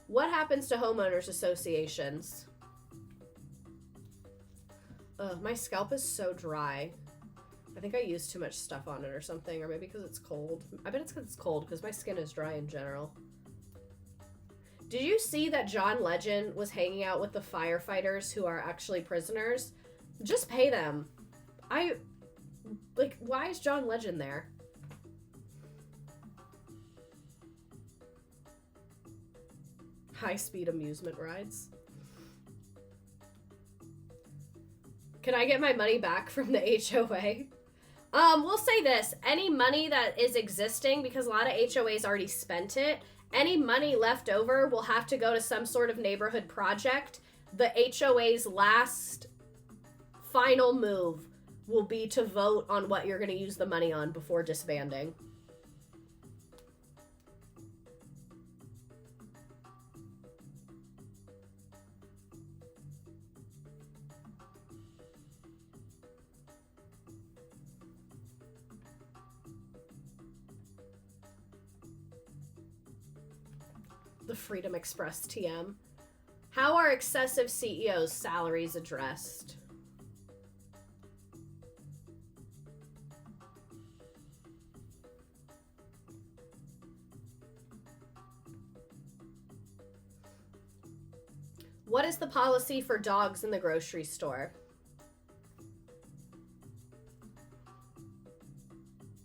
What happens to homeowners associations? Ugh, my scalp is so dry. I think I used too much stuff on it or something, or maybe because it's cold. I bet it's because it's cold, because my skin is dry in general. Did you see that John Legend was hanging out with the firefighters who are actually prisoners? Just pay them. Why is John Legend there? High-speed amusement rides. Can I get my money back from the HOA? We'll say this. Any money that is existing, because a lot of HOAs already spent it, any money left over will have to go to some sort of neighborhood project. The HOA's last final move will be to vote on what you're going to use the money on before disbanding. The Freedom Express TM. How are excessive CEOs' salaries addressed? What is the policy for dogs in the grocery store?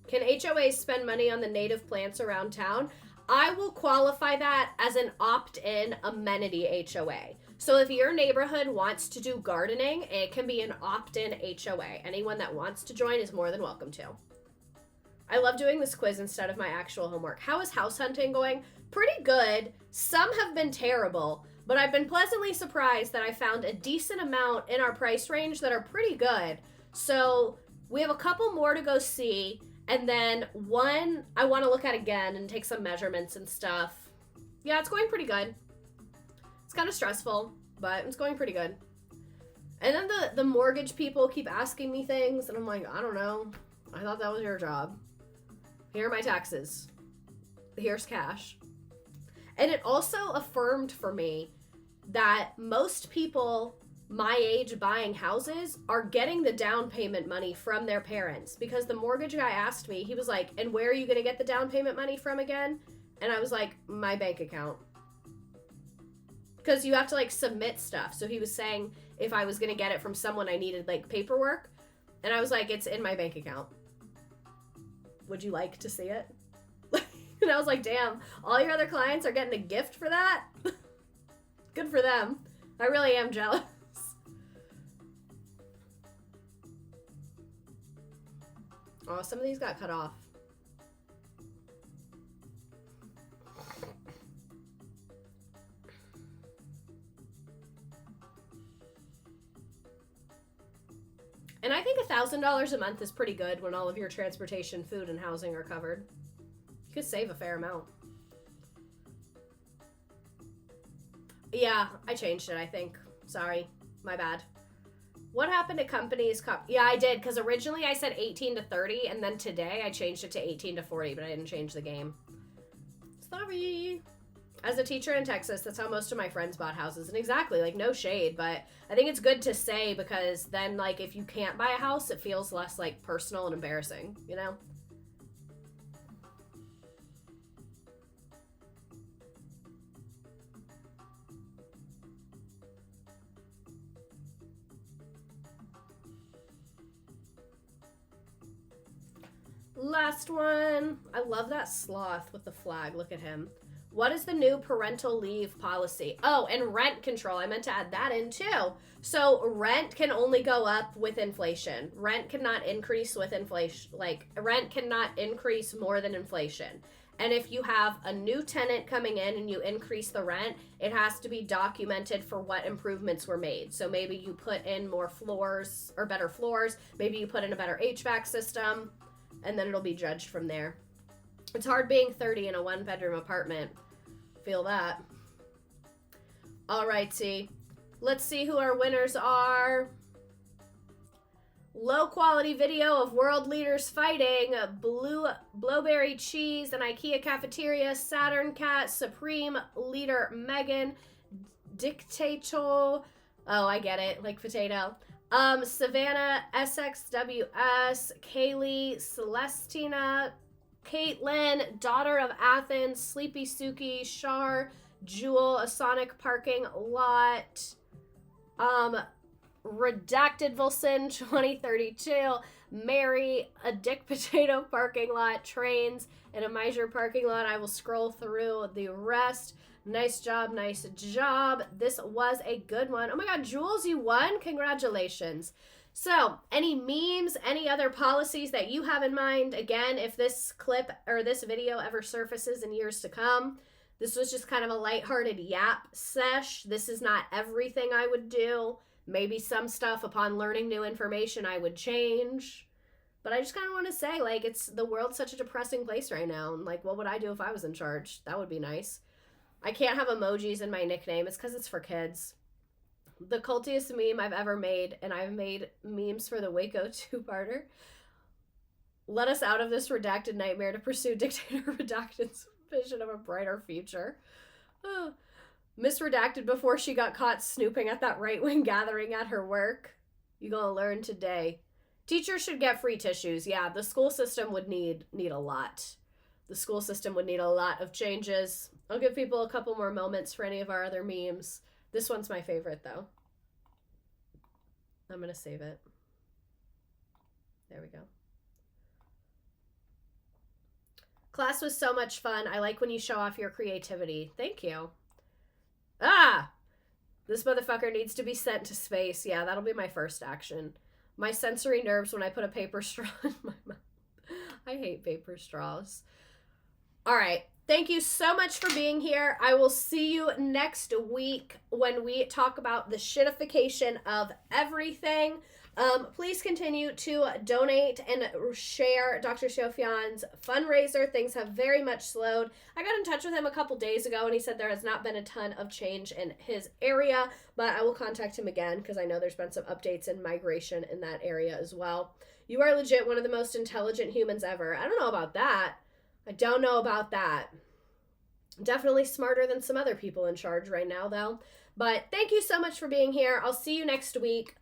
Can HOAs spend money on the native plants around town? I will qualify that as an opt-in amenity HOA. So if your neighborhood wants to do gardening, it can be an opt-in HOA. Anyone that wants to join is more than welcome to. I love doing this quiz instead of my actual homework. How is house hunting going? Pretty good. Some have been terrible. But I've been pleasantly surprised that I found a decent amount in our price range that are pretty good. So we have a couple more to go see. And then one I want to look at again and take some measurements and stuff. Yeah, it's going pretty good. It's kind of stressful, but it's going pretty good. And then the mortgage people keep asking me things. And I'm like, I don't know. I thought that was your job. Here are my taxes. Here's cash. And it also affirmed for me that most people my age buying houses are getting the down payment money from their parents. Because the mortgage guy asked me, he was like, and where are you going to get the down payment money from again? And I was like, my bank account. Because you have to, like, submit stuff. So he was saying if I was going to get it from someone, I needed, like, paperwork. And I was like, it's in my bank account. Would you like to see it? And I was like, damn, all your other clients are getting a gift for that? Good for them. I really am jealous. Oh, some of these got cut off. And I think $1,000 a month is pretty good when all of your transportation, food, and housing are covered. You could save a fair amount. Yeah, I changed it, I think. Sorry. My bad. What happened to companies? Yeah, I did, because originally I said 18 to 30, and then today I changed it to 18 to 40, but I didn't change the game. Sorry. As a teacher in Texas, that's how most of my friends bought houses. And exactly, like, no shade, but I think it's good to say, because then, like, if you can't buy a house, it feels less, like, personal and embarrassing, you know? Last one. I love that sloth with the flag. Look at him. What is the new parental leave policy? Oh, and rent control. I meant to add that in too. So rent can only go up with inflation. Rent cannot increase with inflation. Like, rent cannot increase more than inflation. And if you have a new tenant coming in and you increase the rent, it has to be documented for what improvements were made. So maybe you put in more floors or better floors. Maybe you put in a better HVAC system, and then it'll be judged from there. It's hard being 30 in a one-bedroom apartment. Feel that. All righty. Let's see who our winners are. Low quality video of world leaders fighting. Blueberry cheese, an IKEA cafeteria, Saturn cat, Supreme leader Megan, dictator. Oh, I get it, like potato. Savannah, SXWS, Kaylee, Celestina, Caitlin, daughter of Athens, Sleepy Suki, Shar, Jewel, a Sonic parking lot. Redacted Volson 2032, Mary, a Dick Potato parking lot, trains, and a Meisure parking lot. I will scroll through the rest. Nice job, nice job. This was a good one. Oh my god, Jules, you won? Congratulations. So, any memes, any other policies that you have in mind? Again, if this clip or this video ever surfaces in years to come, this was just kind of a lighthearted yap sesh. This is not everything I would do. Maybe some stuff upon learning new information I would change. But I just kind of want to say, like, the world's such a depressing place right now. And, like, what would I do if I was in charge? That would be nice. I can't have emojis in my nickname. It's because it's for kids. The cultiest meme I've ever made, and I've made memes for the Waco two-parter. Let us out of this redacted nightmare to pursue Dictator Redacted's vision of a brighter future. Misredacted before she got caught snooping at that right-wing gathering at her work. You gonna learn today. Teachers should get free tissues. Yeah, the school system would need a lot. The school system would need a lot of changes. I'll give people a couple more moments for any of our other memes. This one's my favorite, though. I'm gonna save it. There we go. Class was so much fun. I like when you show off your creativity. Thank you. Ah! This motherfucker needs to be sent to space. Yeah, that'll be my first action. My sensory nerves when I put a paper straw in my mouth. I hate paper straws. All right. Thank you so much for being here. I will see you next week when we talk about the shitification of everything. Please continue to donate and share Dr. Sofian's fundraiser. Things have very much slowed. I got in touch with him a couple days ago, and he said there has not been a ton of change in his area, but I will contact him again because I know there's been some updates and migration in that area as well. You are legit one of the most intelligent humans ever. I don't know about that. I don't know about that. Definitely smarter than some other people in charge right now, though. But thank you so much for being here. I'll see you next week.